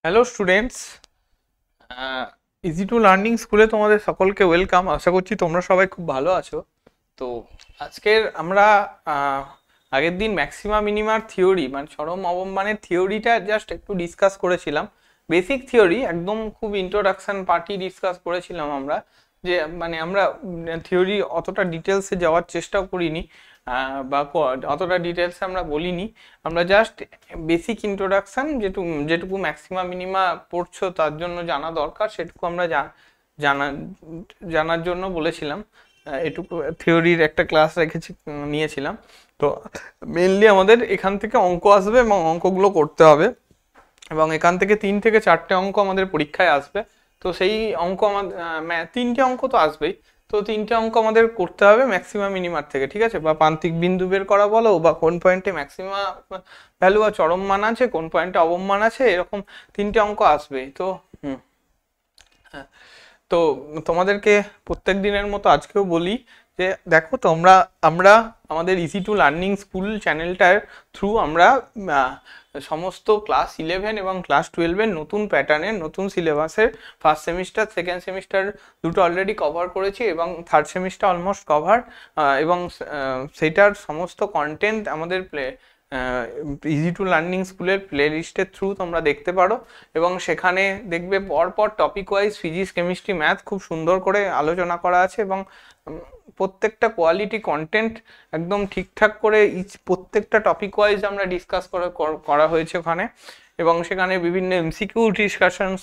Hello students, easy to learning স্কুলে তোমাদের সকলকে ওয়েলকাম। আশা করছি তোমরা সবাই খুব ভালো আছো। তো আজকের আমরা আগের দিন ম্যাক্সিমা মিনিমার থিওরি মানে চরম অবমানের থিওরিটা জাস্ট একটু ডিসকাস করেছিলাম। বেসিক থিওরি, একদম খুব ইন্ট্রোডাকশন পার্টি ডিসকাস করেছিলাম আমরা। যে মানে আমরা থিওরি অতটা ডিটেলসে যাওয়ার চেষ্টাও করিনি, বা অতটা ডিটেলসে আমরা বলিনি। আমরা জাস্ট বেসিক ইন্ট্রোডাকশন যেটুকু ম্যাক্সিমা মিনিমা পড়ছো তার জন্য জানা দরকার সেটুকু আমরা জানা জানার জন্য বলেছিলাম। এটুকু থিওরির একটা ক্লাস নিয়েছিলাম। তো মেনলি আমাদের এখান থেকে অঙ্ক আসবে এবং অঙ্কগুলো করতে হবে, এবং এখান থেকে 3 থেকে 4টে অঙ্ক আমাদের পরীক্ষায় আসবে। তো সেই অঙ্ক আমাদের 3টে অঙ্ক তো আসবেই। তো 3টে অঙ্ক আমাদের করতে হবে ম্যাক্সিমাম মিনিমার থেকে, ঠিক আছে? বা প্রান্তিক বিন্দু বের করা বলো, বা কোন পয়েন্টে ম্যাক্সিমা ভ্যালু বা চরম মান আছে, কোন পয়েন্টে অবমান আছে, এরকম 3টে অঙ্ক আসবেই। তো হ্যাঁ, তো তোমাদেরকে প্রত্যেক দিনের মতো আজকেও বলি যে দেখো, আমরা আমাদের ইজি টু লার্নিং স্কুল চ্যানেলটার থ্রু আমরা সমস্ত ক্লাস 11 এবং ক্লাস 12-এর নতুন প্যাটার্নের নতুন সিলেবাসের ফার্স্ট সেমিস্টার সেকেন্ড সেমিস্টার দুটো অলরেডি কভার করেছি, এবং থার্ড সেমিস্টার অলমোস্ট কভার, এবং সেইটার সমস্ত কন্টেন্ট আমাদের ইজি টু লার্নিং স্কুলের প্লে লিস্টের থ্রু তোমরা দেখতে পারো। এবং সেখানে দেখবে পরপর topic wise physics chemistry math খুব সুন্দর করে আলোচনা করা আছে, এবং প্রত্যেকটা কোয়ালিটি কন্টেন্ট একদম ঠিকঠাক করে প্রত্যেকটা টপিক ওয়াইজ আমরা ডিসকাস করা হয়েছে ওখানে। এবং সেখানে বিভিন্ন এমসিকিউ ডিসকাশনস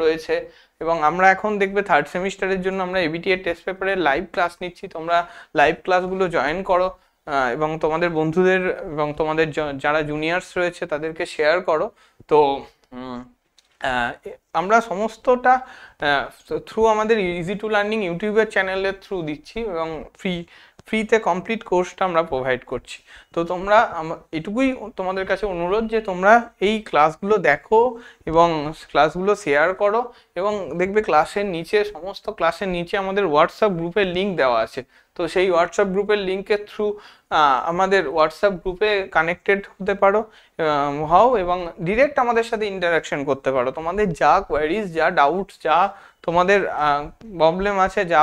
রয়েছে। এবং আমরা এখন দেখবে থার্ড সেমিস্টারের জন্য আমরা এবিটিএ টেস্ট পেপারের লাইভ ক্লাস নিচ্ছি। তোমরা লাইভ ক্লাসগুলো জয়েন করো, এবং তোমাদের বন্ধুদের এবং তোমাদের যারা জুনিয়র্স রয়েছে তাদেরকে শেয়ার করো। তো আমরা সমস্তটা থ্রু আমাদের ইজি টু লার্নিং ইউটিউবের চ্যানেলের থ্রু দিচ্ছি, এবং ফ্রিতে কমপ্লিট কোর্সটা আমরা প্রোভাইড করছি। তো তোমরা এটুকুই তোমাদের কাছে অনুরোধ যে তোমরা এই ক্লাসগুলো দেখো এবং ক্লাসগুলো শেয়ার করো। এবং দেখবে ক্লাসের নিচে, সমস্ত ক্লাসের নিচে আমাদের হোয়াটসঅ্যাপ গ্রুপের লিঙ্ক দেওয়া আছে। তো সেই হোয়াটসঅ্যাপ গ্রুপের লিঙ্কের থ্রু আমাদের হোয়াটসঅ্যাপ গ্রুপে কানেক্টেড হতে পারো, হও, এবং ডিরেক্ট আমাদের সাথে ইন্টারাকশন করতে পারো। তোমাদের যা কোয়ারিজ, যা ডাউটস, যা তোমাদের প্রবলেম আছে, যা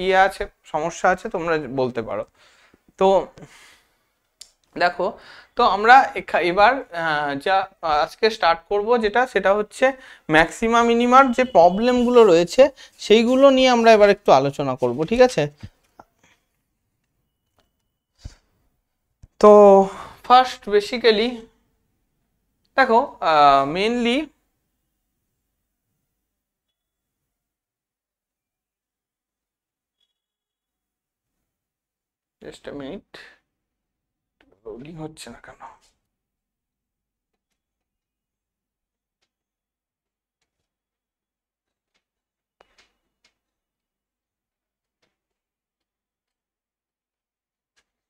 ইয়ে আছে, সমস্যা আছে, তোমরা বলতে পারো। তো দেখো, তো আমরা এবার যা আজকে স্টার্ট করব সেটা হচ্ছে ম্যাক্সিমা মিনিমার যে প্রবলেমগুলো রয়েছে সেইগুলো নিয়ে আমরা এবার একটু আলোচনা করব, ঠিক আছে? তো ফার্স্ট বেসিক্যালি দেখো, mainly just a minute, loading হচ্ছে না কেন?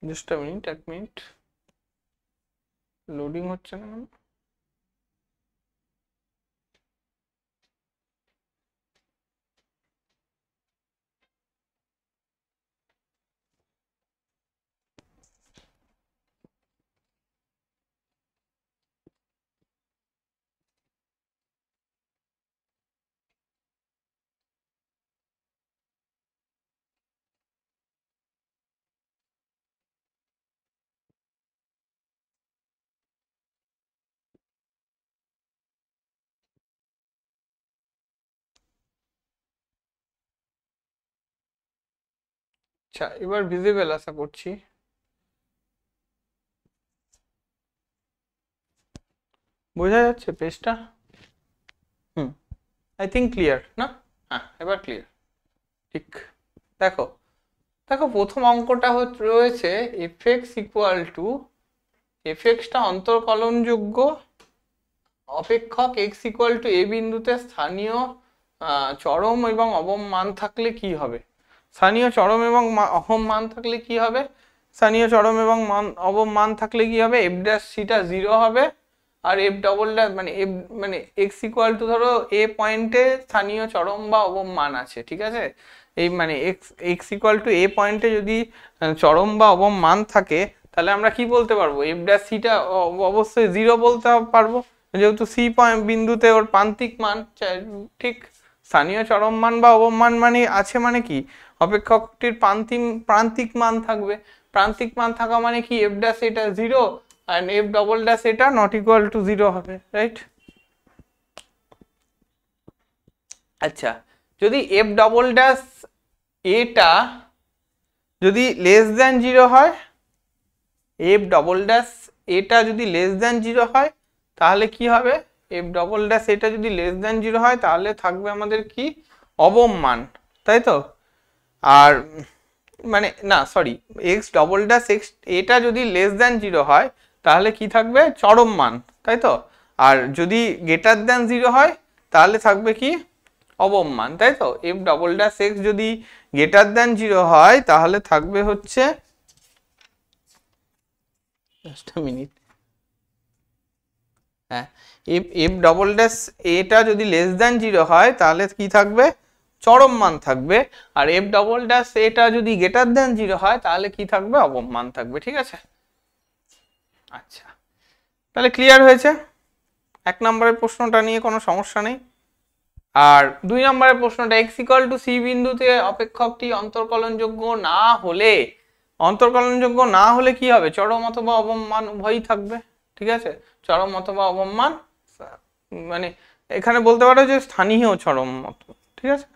Just a minute, 1 minute, loading হচ্ছে না কেন? আচ্ছা, এবার ভিজিবল আশা করছি। বোঝা যাচ্ছে পেজটা? আই থিঙ্ক ক্লিয়ার না? হ্যাঁ, এবার ক্লিয়ার। ঠিক। দেখো দেখো প্রথম অঙ্কটা রয়েছে এফএক্স ইকুয়াল টু, এফএক্সটা অন্তর্কলনযোগ্য অপেক্ষক এক্স ইকুয়াল টু এ বিন্দুতে স্থানীয় চরম এবং অবম মান থাকলে কি হবে? স্থানীয় চরম এবং অবম মান থাকলে কি হবে? স্থানীয় চরম এবং অবম মান থাকলে কি হবে? এফ ড্যাশ সিটা 0 হবে, আর এফ ডবল ড্যাশ মানে এফ মানে এক্স ইকুয়াল টু, ধরো এ পয়েন্টে স্থানীয় চরম বা অবম মান আছে, ঠিক আছে? এই মানে এক্স ইকুয়াল টু এ পয়েন্টে যদি চরম বা অবম মান থাকে, তাহলে আমরা কি বলতে পারবো? এফ ড্যাশ সিটা অবশ্যই 0 বলতে পারবো। যেহেতু সি পয়েন্ট বিন্দুতে ওর প্রান্তিক মান, ঠিক স্থানীয় চরম মান বা অবম মান মানে আছে, মানে কি অপেক্ষকটির প্রান্তিক মান থাকবে। প্রান্তিক মান থাকা মানে কি এফ ড্যাশ এটা 0 আর এফ ডবল ড্যাশ এটা নট ইকুয়াল টু 0 হবে, রাইট? আচ্ছা, যদি এফ ডবল ড্যাশ এটা যদি লেস দ্যান 0 হয়, এফ ডবল ড্যাশ এটা যদি লেস দ্যান 0 হয় তাহলে কি হবে? এফ ডবল ড্যাশ এটা যদি লেস দ্যান 0 হয় তাহলে থাকবে আমাদের কি অবম মান, তাই তো? আর মানে না sorry, x double dash x এটা যদি লেস দ্যান 0 হয় তাহলে কি থাকবে? চরম মান, তাই তো? আর যদি গ্রেটার দ্যান 0 হয় তাহলে থাকবে কি অবম মান, তাই তো? এফ ডবল ড্যাশ এক্স যদি গ্রেটার দ্যান 0 হয় তাহলে থাকবে হচ্ছে, জাস্ট আ মিনিট, হ্যাঁ, এফ ডবল ড্যাশ এটা যদি লেস দ্যান 0 হয় তাহলে কি থাকবে? চরম মান থাকবে। আর এফ ডবল ড্যাশ এটা যদি গ্রেটার দ্যান 0 হয় তাহলে কি থাকবে? অবম মান থাকবে, ঠিক আছে? আচ্ছা, তাহলে ক্লিয়ার হয়েছে 1 নম্বরের প্রশ্নটা নিয়ে, কোনো সমস্যা নেই। আর 2 নম্বরের প্রশ্নটা, এক্স ইকুয়াল টু সি বিন্দুতে অপেক্ষকটি অন্তর্কলনযোগ্য না হলে, অন্তর্কলনযোগ্য না হলে কি হবে? চরম অথবা অবম মান উভয়ই থাকবে, ঠিক আছে? চরম অথবা অবম মান, মানে এখানে বলতে পারো যে স্থানীয় চরম মত, ঠিক আছে?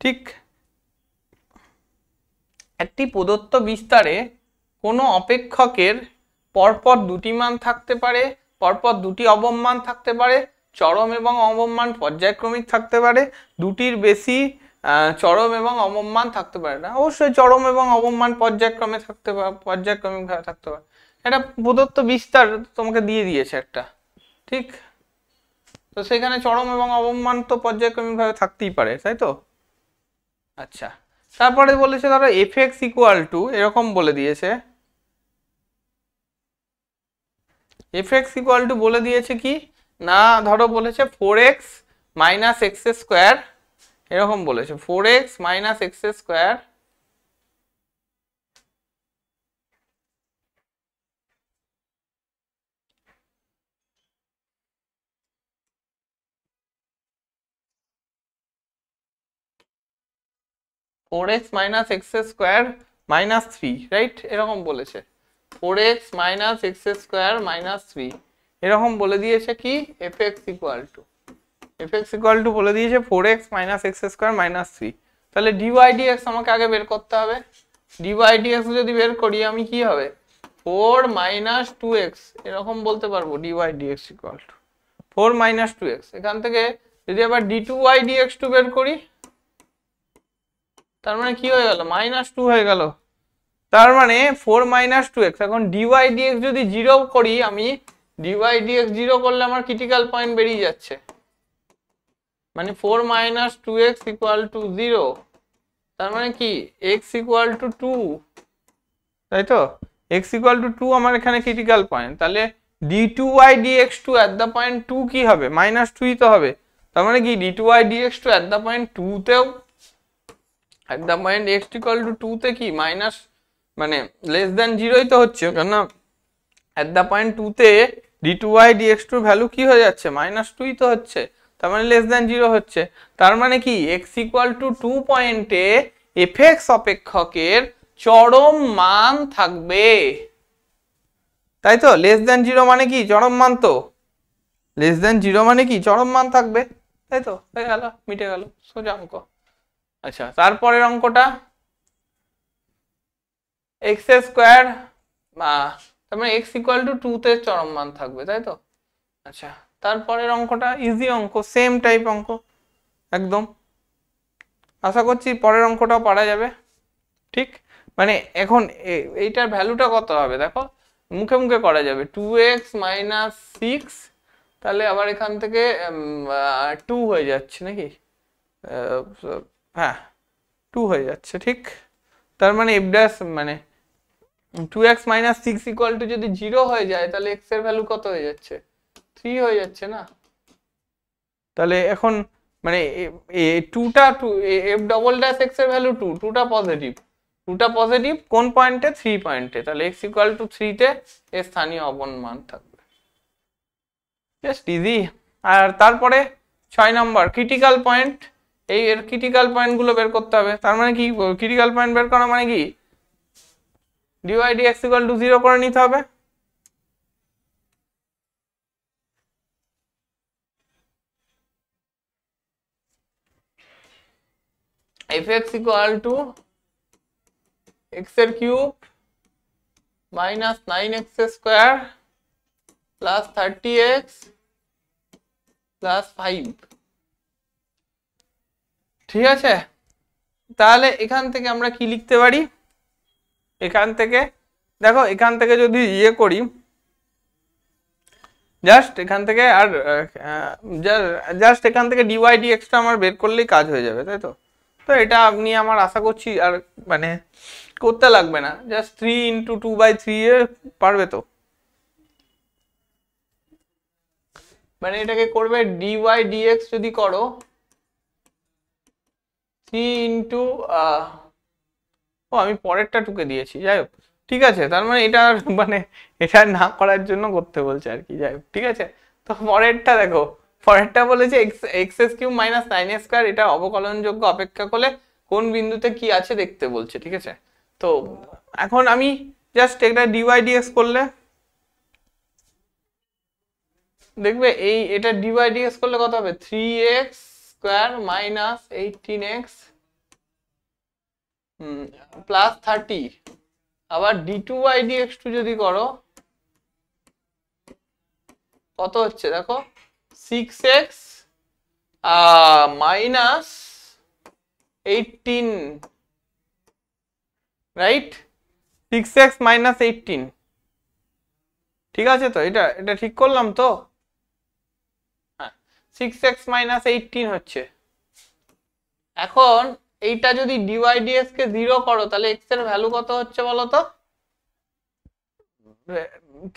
ঠিক একটি প্রদত্ত বিস্তারে কোনো অপেক্ষকের পরপর দুটি মান থাকতে পারে, পরপর দুটি অবম মান থাকতে পারে, চরম এবং অবম মান পর্যায়ক্রমিক থাকতে পারে, দুটির বেশি চরম এবং অবম মান থাকতে পারে না। অবশ্যই চরম এবং অবম মান পর্যায়ক্রমে থাকতে পারে, পর্যায়ক্রমিক ভাবে থাকতে পারে। এটা প্রদত্ত বিস্তার তোমাকে দিয়ে দিয়েছে একটা, ঠিক? তো সেখানে চরম এবং অবম মান তো পর্যায়ক্রমিক ভাবে থাকতেই পারে, তাই তো? আচ্ছা, তারপরে বলেছে ধরো এফ এক্স ইকুয়াল টু, এরকম বলে দিয়েছে, এফ এক্স ইকুয়াল টু বলে দিয়েছে কি না, ধরো বলেছে 4x মাইনাস এক্স স্কোয়ার, এরকম বলেছে 4x minus x square minus x square minus 3, right? এরকম বলেছে 4x minus x square minus 3, এরকম বলে দিয়েছে কি F x equal two, F x equal two বলে দিয়েছে 4x minus x square minus 3। তাহলে ডিওয়াই ডিএক্স আমাকে আগে বের করতে হবে। ডিওয়াই ডিএক্স যদি বের করি আমি কি হবে? 4 মাইনাস 2x, এরকম বলতে পারবো d y d x equal to 4 minus 2x। এখান থেকে যদি আবার d2y dx2 বের করি তার মানে কি হয়ে গেল? মাইনাস 2 হয়ে গেল। তার মানে 4 মাইনাস 2x, এখন ডিওয়াই ডিএক্স যদি 0 করি আমি, ডিওয়াই ডিএক্স 0 করলে আমার ক্রিটিক্যাল পয়েন্ট বেরিয়ে যাচ্ছে, মানে 4 মাইনাস 2x ইকুয়াল টু 0। তার মানে কি x ইকুয়াল টু 2, তাই তো? x ইকুয়াল টু 2 আমার এখানে ক্রিটিক্যাল পয়েন্ট। তাহলে d2y dx2 at the point 2 কি হবে? মাইনাস 2ই তো হবে। তার মানে কি d2y dx2 at the point 2 তেও, at the point x equal two 2 তে কি মাইনাস, মানে লেস দ্যান 0ই তো হচ্ছে, কেন এট দ্য পয়েন্ট 2 তে d2y dx2 ভ্যালু কি হয়ে যাচ্ছে? মাইনাস 2ই তো হচ্ছে, তার মানে লেস দ্যান 0 হচ্ছে। তার মানে কি x ইকুয়াল টু 2 পয়েন্টে fx অপেক্ষকের চরম মান থাকবে, তাই তো? লেস দ্যান 0 মানে কি চরম মান, তো লেস দ্যান 0 মানে কি চরম মান থাকবে, তাই তো? হয়ে গেল, মিটে গেল, সোজা অঙ্ক। আচ্ছা, তারপরের অঙ্কটা এক্স স্কোয়ার, তার মানে x ইকুয়াল টু 2 তে চরম মান থাকবে, তাই তো? আচ্ছা, তারপরের অঙ্কটা ইজি অঙ্ক, সেম টাইপ অঙ্ক একদম। আশা করছি পরের অঙ্কটাও পারা যাবে, ঠিক? মানে এখন এইটার ভ্যালুটা কত হবে দেখো, মুখে মুখে করা যাবে। 2x মাইনাস 6, তাহলে আবার এখান থেকে 2 হয়ে যাচ্ছে নাকি? হ্যাঁ, 2 হয়ে যাচ্ছে, ঠিক? তার মানে f ড্যাশ মানে 2x মাইনাস 6 ইকুয়াল টু যদি 0 হয়ে যায় তাহলে x এর ভ্যালু কত হয়ে যাচ্ছে? 3 হয়ে যাচ্ছে না? তাহলে এখন মানে 2টা 2, f ডবল ড্যাশ x এর ভ্যালু 2, 2টা পজিটিভ, টুটা পজিটিভ কোন পয়েন্টে? 3 পয়েন্টে, তাহলে x ইকুয়াল টু 3 তে এর স্থানীয় অবন মান থাকবে। Just easy. আর তারপরে 6 নম্বর ক্রিটিক্যাল পয়েন্ট, এই এর ক্রিটিক্যাল পয়েন্ট গুলো বের করতে হবে। তার মানে কি, ক্রিটিক্যাল পয়েন্ট বের করা মানে কি, dy dx ইকুয়াল টু 0 করে নিতে হবে। fx ইকুয়াল টু x এর cube minus 9x square plus 30x plus 5। ঠিক আছে, তাহলে এখান থেকে আমরা কি লিখতে পারি? এখান থেকে দেখো, এখান থেকে যদি ইয়ে করি, জাস্ট এখান থেকে আর জাস্ট এখান থেকে ডিওয়াই ডিএক্সটা আমার বের করলেই কাজ হয়ে যাবে, তাই তো? তো এটা আপনি আমার আশা করছি আর মানে করতে লাগবে না, জাস্ট 3 ইন্টু 2/3 এ পারবে তো। মানে এটাকে করবে ডিওয়াই ডিএক্স যদি করো 3 ইন্টু আমি পরেরটা টুকে দিয়েছি, যাই হোক ঠিক আছে। তার মানে এটা মানে এটা না করার জন্য করতে বলছে আর কি, যাই হোক ঠিক আছে। তো পরেরটা দেখো, পরেরটা বলেছে x cube minus 9x square, এটা অবকলনযোগ্য অপেক্ষা করলে কোন বিন্দুতে কি আছে দেখতে বলছে, ঠিক আছে। তো এখন আমি জাস্ট এটা ডিওয়াই ডিএক্স করলে দেখবে এটা ডিওয়াই ডিএক্স করলে কত হবে? 3x square minus 18x plus 30। আবার d2 dx2 যদি করো কত হচ্ছে দেখো, 6x minus 18, right? 6x minus 18, ঠিক আছে তো? এটা ঠিক করলাম তো? হ্যাঁ, 6x মাইনাস 18 হচ্ছে। এখন এইটা যদি ডিওয়াই ডিএক্স কে 0 করো তাহলে x এর ভ্যালু কত হচ্ছে বলো তো?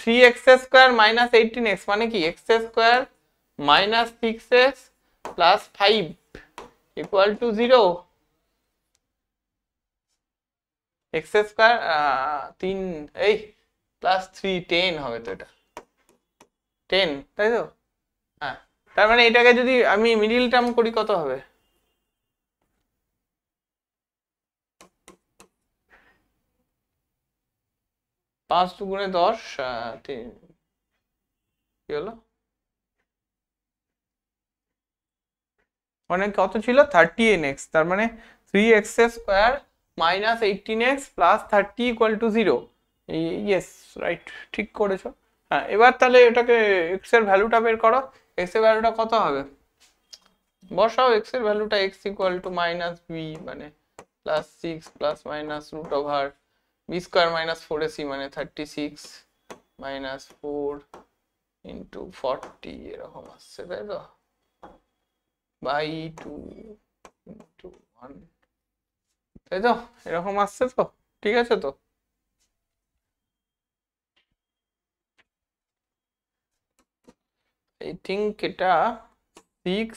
3x স্কয়ার মাইনাস 18x, মানে কি x square minus 6x plus 5 equal to 0। x square 3 এই প্লাস 3 10 হবে তো, এটা 10, তাই তো? হ্যাঁ, তার মানে এটাকে যদি আমি মিডল টার্ম করি কত হবে? 5 দুগুণে 10, কি হলো? মানে কত ছিল? 30nx, তার মানে 3x square minus 18x plus 30 equal to 0। Yes, right, ঠিক করেছো। হ্যাঁ, এবার তাহলে এটাকে x এর ভ্যালুটা বের করো। x এর ভ্যালুটা কত হবে? বসাও x এর ভ্যালুটা, x equal to minus b মানে plus 6 plus minus root over b square minus 4ac মানে 36 মাইনাস 4 ইন্টু 40 এরকম আসছে, তাই তো? বাই 2 ইন্টু 1, তাই তো? এরকম আসছে তো, ঠিক আছে তো? আই থিঙ্ক এটা 6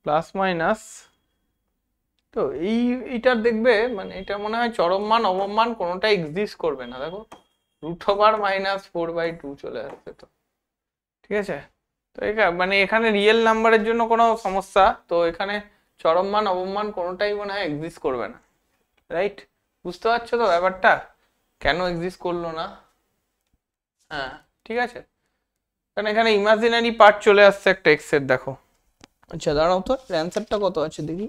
প্লাস মাইনাস, তো এইটার দেখবে মানে এটা মনে হয় চরম মান অবমান কোনোটা এক্সিস্ট করবে না। দেখো রুট ওভার মাইনাস 4/2 চলে আসছে তো, ঠিক আছে? তো মানে এখানে রিয়েল নাম্বারের জন্য কোনো সমস্যা, তো এখানে চরম মান অবমান কোনোটাই মনে হয় এক্সিস্ট করবে না, রাইট? বুঝতে পারছো তো ব্যাপারটা, কেন এক্সিস্ট করলো না? হ্যাঁ, ঠিক আছে, কারণ এখানে ইমাজিনারি পার্ট চলে আসছে একটা এক্স এর। দেখো, আচ্ছা দাঁড়াও তো, অ্যান্সারটা কত আছে দেখি।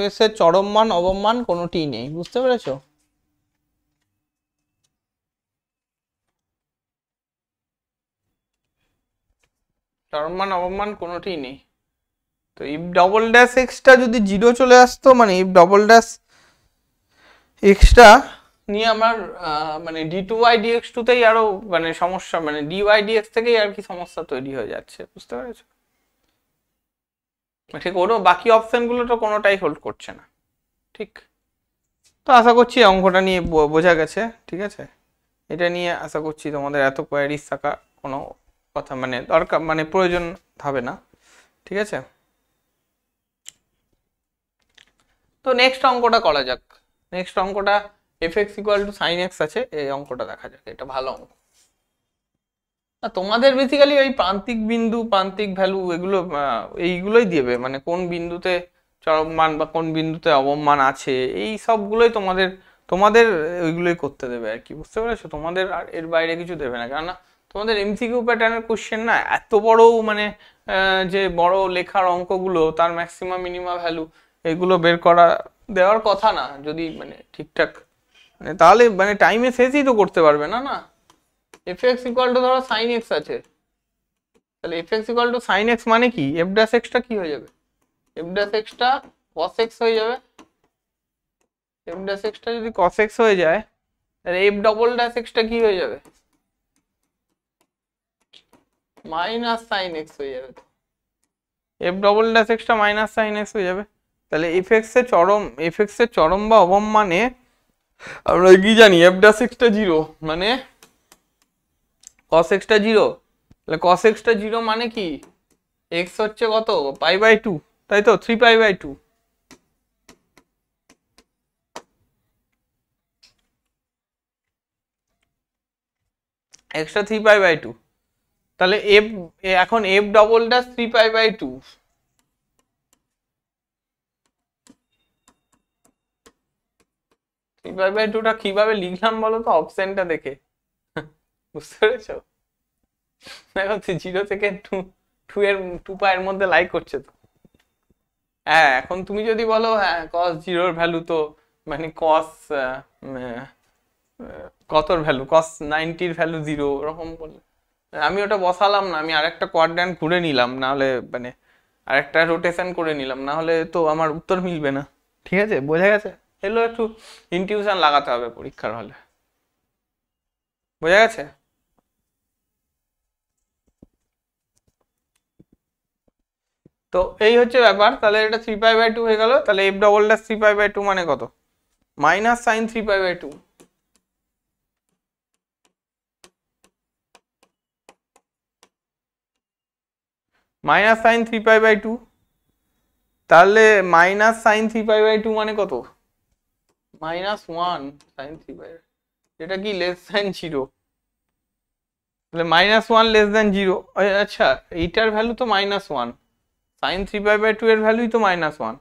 এস এর চরম মান অবমান কোনোটিই নেই, বুঝতে পেরেছো? চরম মান অবমান কোনোটিই নেই। তো ইফ ডবল ড্যাশ এক্সটা যদি 0 চলে আসতো, মানে ইফ ডবল ড্যাশ এক্সটা নিয়ে আমার মানে d2y dx2 তেই আরো মানে সমস্যা, মানে dy dx থেকেই আর কি সমস্যা তৈরি হয়ে যাচ্ছে, বুঝতে পেরেছো? ঠিক কোনো বাকি অপশনগুলো তো কোনোটাই হোল্ড করছে না। ঠিক, তো আশা করছি অঙ্কটা নিয়ে বোঝা গেছে। ঠিক আছে, এটা নিয়ে আশা করছি তোমাদের এত কোয়ারিজ থাকা কোনো কথা মানে দরকার মানে প্রয়োজন হবে না। ঠিক আছে, তো নেক্সট অঙ্কটা করা যাক। নেক্সট অঙ্কটা f x equal to sine x আছে, এই অঙ্কটা দেখা যাক, এটা ভালো অঙ্ক। তোমাদের বেসিক্যালি ওই প্রান্তিক বিন্দু প্রান্তিক ভ্যালু এগুলো এইগুলোই দেবে, মানে কোন বিন্দুতে চরম মান বা কোন বিন্দুতে অবমান আছে, এই সবগুলোই তোমাদের তোমাদের ওইগুলোই করতে দেবে আর কি, বুঝতে পেরেছো? তোমাদের আর এর বাইরে কিছু দেবে না, কেননা তোমাদের এমসিকিউ প্যাটার্নের কোশ্চেন না, এত বড় মানে যে বড় লেখার অঙ্কগুলো তার ম্যাক্সিমাম মিনিমাম ভ্যালু এগুলো বের করা দেওয়ার কথা না, যদি মানে ঠিকঠাক মানে তাহলে মানে টাইমে শেষই তো করতে পারবে না। না, এফ এক্স ইকুয়াল টু ধরো সাইন এক্স আছে, তাহলে f x equal to sine x মানে কি, এফ ড্যাশ এক্সটা কি হয়ে যাবে, এফ ড্যাশ এক্সটা কস এক্স হয়ে যাবে। এফ ড্যাশ এক্সটা যদি কস এক্স হয়ে যায়, তাহলে এফ ডবল ড্যাশ এক্সটা কি হয়ে যাবে, মাইনাস সাইন এক্স হয়ে যাবে। F double dash extra minus sine x হয়ে যাবে। তাহলে এফ এক্স এর চরম বা অবম মানে আমরা কি জানি, এফ ড্যাশ এক্সটা জিরো মানে কস এক্সটা জিরো, তাহলে কস এক্সটা জিরো মানে কি, এক্স হচ্ছে কত পাই বাই টু, তাই তো 3 পাই বাই টু। এক্সটা 3 পাই বাই টু, তাহলে এফ এখন f double dash 3 pi by two, three pi by টুটা কিভাবে লিখলাম বলো তো, অপশনটা দেখে বুঝতে পেরেছো? দেখো জিরো থেকে টু, টু পায়ের মধ্যে লাইক করছে তো। হ্যাঁ, এখন তুমি যদি বলো হ্যাঁ কস জিরোর ভ্যালু তো মানে কস কতর ভ্যালু, কস 90-র ভ্যালু জিরো, ওরকম বললে আমি ওটা বসালাম না, আমি আরেকটা কোয়াড্র্যান্ট ঘুরে নিলাম, না হলে মানে আরেকটা রোটেশন করে নিলাম, না হলে তো আমার উত্তর মিলবে না। ঠিক আছে, বোঝা গেছে? এগুলো একটু ইনটিউশন লাগাতে হবে পরীক্ষার হলে, বোঝা গেছে? তো এই হচ্ছে ব্যাপার, তাহলে এটা 3 পাই বাই টু হয়ে গেল, তাহলে F double dash 3 pi by two মানে কত, minus sine 3 pi by two, minus sine 3 pi by two, তাহলে minus sine 3 pi by two মানে কত, মাইনাস ওয়ান সাইন 3 পাই, যেটা কি লেস দেন জিরো, তাহলে minus one less than zero. আচ্ছা, এইটার ভ্যালু তো minus one, sine 3 pi by two এর ভ্যালুই তো মাইনাস ওয়ান,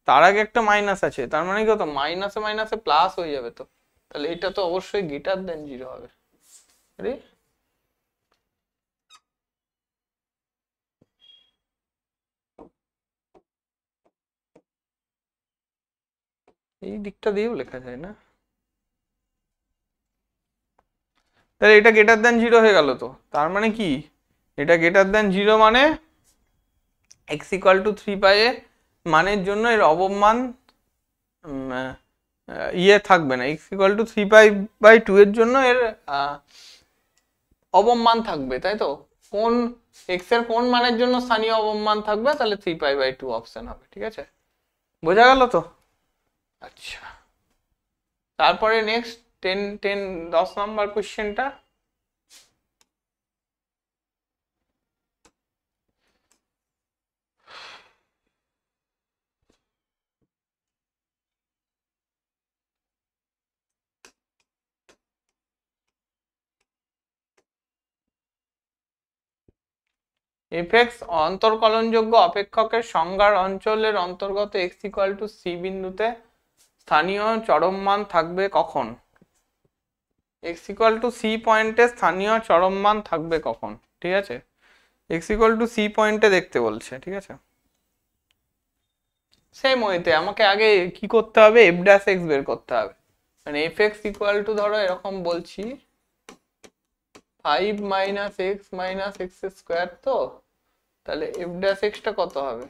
তার আগে একটা মাইনাস আছে, তার মানে কত, মাইনাসে মাইনাসে প্লাস হয়ে যাবে তো, তাহলে এটা তো অবশ্যই গ্রেটার দেন জিরো হবে। আরে এই দিকটা দিয়েও লেখা যায় না, তাহলে এটা গ্রেটার দেন জিরো হয়ে গেল তো, তার মানে কি এটা গ্রেটার দেন জিরো মানে এক্স ইকুয়াল টু 3 পাই এ মানের জন্য এর অবমান ইয়ে থাকবে না, x equal to 3 pi by two এর জন্য এর অবমান থাকবে, তাই তো? কোন এক্স এর কোন মানের জন্য স্থানীয় অবমান থাকবে, তাহলে 3 পাই বাই টু অপশন হবে। ঠিক আছে, বোঝা গেল তো? আচ্ছা, তারপরে নেক্সট 10 নাম্বার কোশ্চেনটা, এফ এক্স অন্তর্কলনযোগ্য অপেক্ষকের সংজ্ঞার অঞ্চলের অন্তর্গত এক্স ইকুয়াল টু সি বিন্দুতে স্থানীয় চরম মান থাকবে কখন, এক্স ইকুয়াল টু সি পয়েন্টে স্থানীয় চরম মান থাকবে কখন? ঠিক আছে, এক্স ইকুয়াল টু সি পয়েন্টে দেখতে বলছে। ঠিক আছে, সেম ওয়েতে আমাকে আগে কি করতে হবে, এফ ড্যাশ এক্স বের করতে হবে, মানে এফ এক্স ইকুয়াল টু ধরো এরকম বলছি 5 minus x minus x square, তো তাহলে এফ ড্যাশ এক্সটা কত হবে,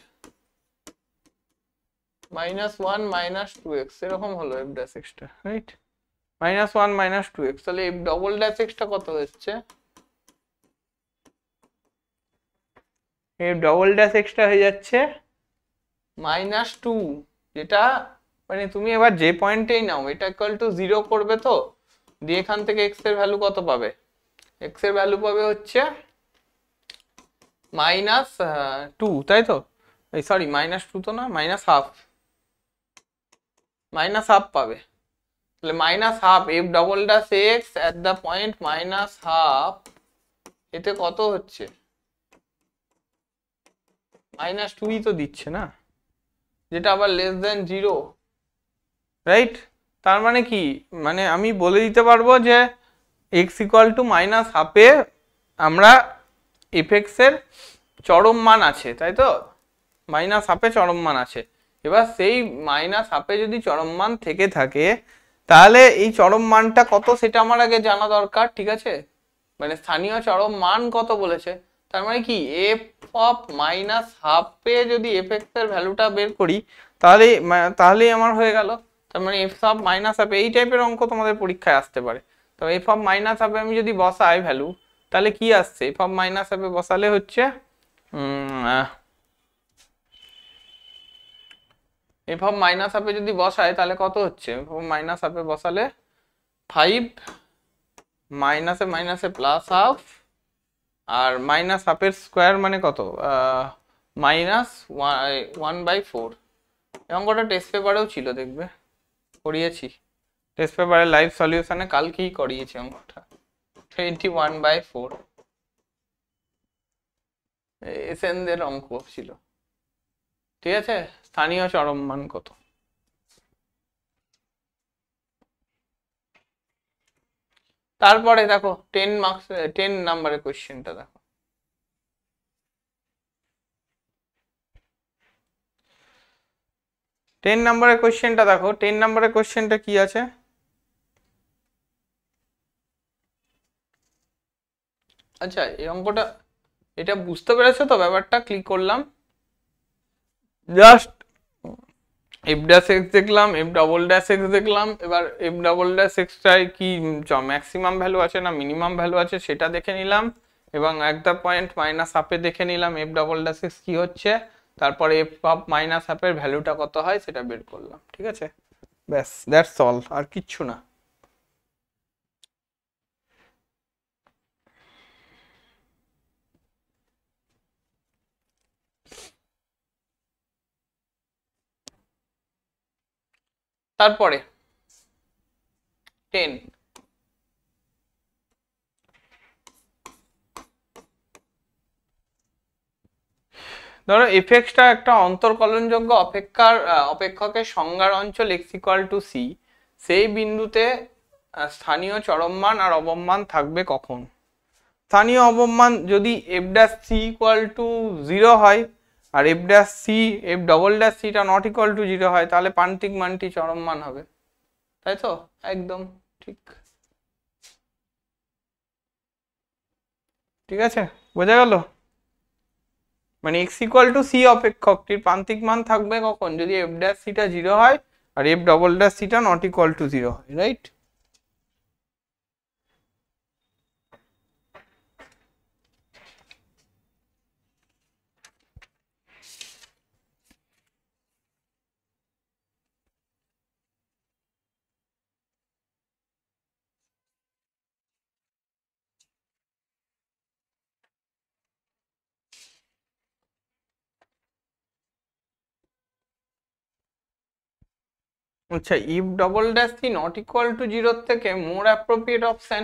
minus one minus two x, এরকম হলো এফ ড্যাশ এক্সটা, right? Minus one minus two x, তাহলে এফ ডবল ড্যাশ এক্সটা কত হচ্ছে, এফ ডবল ড্যাশ এক্সটা হয়ে যাচ্ছে -2, যেটা মানে তুমি এবার যে পয়েন্টেই নাও এটা ইকুয়াল টু 0 করবে, তো দিয়ে এখান থেকে x এর ভ্যালু কত পাবে? x এর ভ্যালু পাবে হচ্ছে -2, তাই তো? এই সরি, -2 তো না, -1/2, -1/2 পাবে। তাহলে -1/2 f double dash x at the point -1/2, এতে কত হচ্ছে? -2ই তো দিচ্ছে না, যেটা আবার লেস দেন 0, রাইট? তার মানে কি, মানে আমি বলে দিতে পারবো যে x ইকুয়াল টু -1/2 এ আমরা fx এর চরম মান আছে, তাই তো? -1/2 এ চরম মান আছে। এবার সেই -1/2 এ যদি চরম মান থেকে থাকে, তাহলে এই চরম মানটা কত সেটা আমার আগে জানা দরকার, ঠিক আছে? মানে স্থানীয় চরম মান কত বলেছে, তার মানে কি f অফ -1/2 এ যদি fx এর ভ্যালুটা বের করি, তাহলেই আমার হয়ে গেল। তার মানে f অফ -1/2, এই টাইপের অঙ্ক তোমাদের পরীক্ষায় আসতে পারে। তো f অফ -1/2 আমি যদি বসাই ভ্যালু, তাহলে কি আসছে? f অফ -1/2 বসালে হচ্ছে f অফ -1/2 যদি বসাই তাহলে কত হচ্ছে? f অফ -1/2 বসালে 5 মাইনাসে মাইনাসে +1/2, আর -1/2 এর স্কোয়ার মানে কত? -1/4। এই অঙ্কটা টেস্ট পেপারেও ছিল, দেখবে করিয়েছি টেস্ট পেপারে, লাইভ সলিউশনে কালকেই করিয়েছি অঙ্কটা। 21/4 এসএনদের অঙ্ক ছিল, ঠিক আছে? স্থানীয় চরম মান কত? তারপরে দেখো 10 মার্কস, 10 নাম্বারের কোশ্চেনটা দেখো। 10 নাম্বারের কোশ্চেনটা দেখো। 10 নাম্বারের কোশ্চেনটা কি আছে? আচ্ছা, এই অঙ্কটা এটা বুঝতে পেরেছো তো ব্যাপারটা? ক্লিক করলাম, জাস্ট f ড্যাশ x দেখলাম, f ডবল ড্যাশ x দেখলাম। এবার f ডবল ড্যাশ x টাই কি ম্যাক্সিমাম ভ্যালু আছে না মিনিমাম ভ্যালু আছে সেটা দেখে নিলাম, এবং একটা পয়েন্ট -1/2 দেখে নিলাম f ডবল ড্যাশ x কি হচ্ছে, তারপরে f অফ -1/2 এর ভ্যালুটা কত হয় সেটা বের করলাম, ঠিক আছে? ব্যাস, দ্যাটস অল, আর কিচ্ছু না। তারপরে 10, ধরো এফএক্সটা একটা অন্তর্কলনযোগ্য অপেক্ষকের সংজ্ঞার অঞ্চল x ইকুয়াল টু c, সেই বিন্দুতে স্থানীয় চরম মান আর অবম মান থাকবে কখন? স্থানীয় অবম মান যদি f dash c equal to 0 হয়, আর f dash c, f double dash c টা নট ইকুয়াল টু 0 হয়, তাহলে প্রান্তিক মানটি চরম মান হবে, তাই তো? একদম ঠিক, ঠিক আছে, বোঝা গেল? মানে x ইকুয়াল টু c অপেক্ষকটির প্রান্তিক মান থাকবে কখন? যদি f ড্যাশ c টা 0 হয় আর f ডবল ড্যাশ c টা নট ইকুয়াল টু 0 হয়, রাইট? আচ্ছা, if double dash c not equal to 0 থেকে মোর appropriate option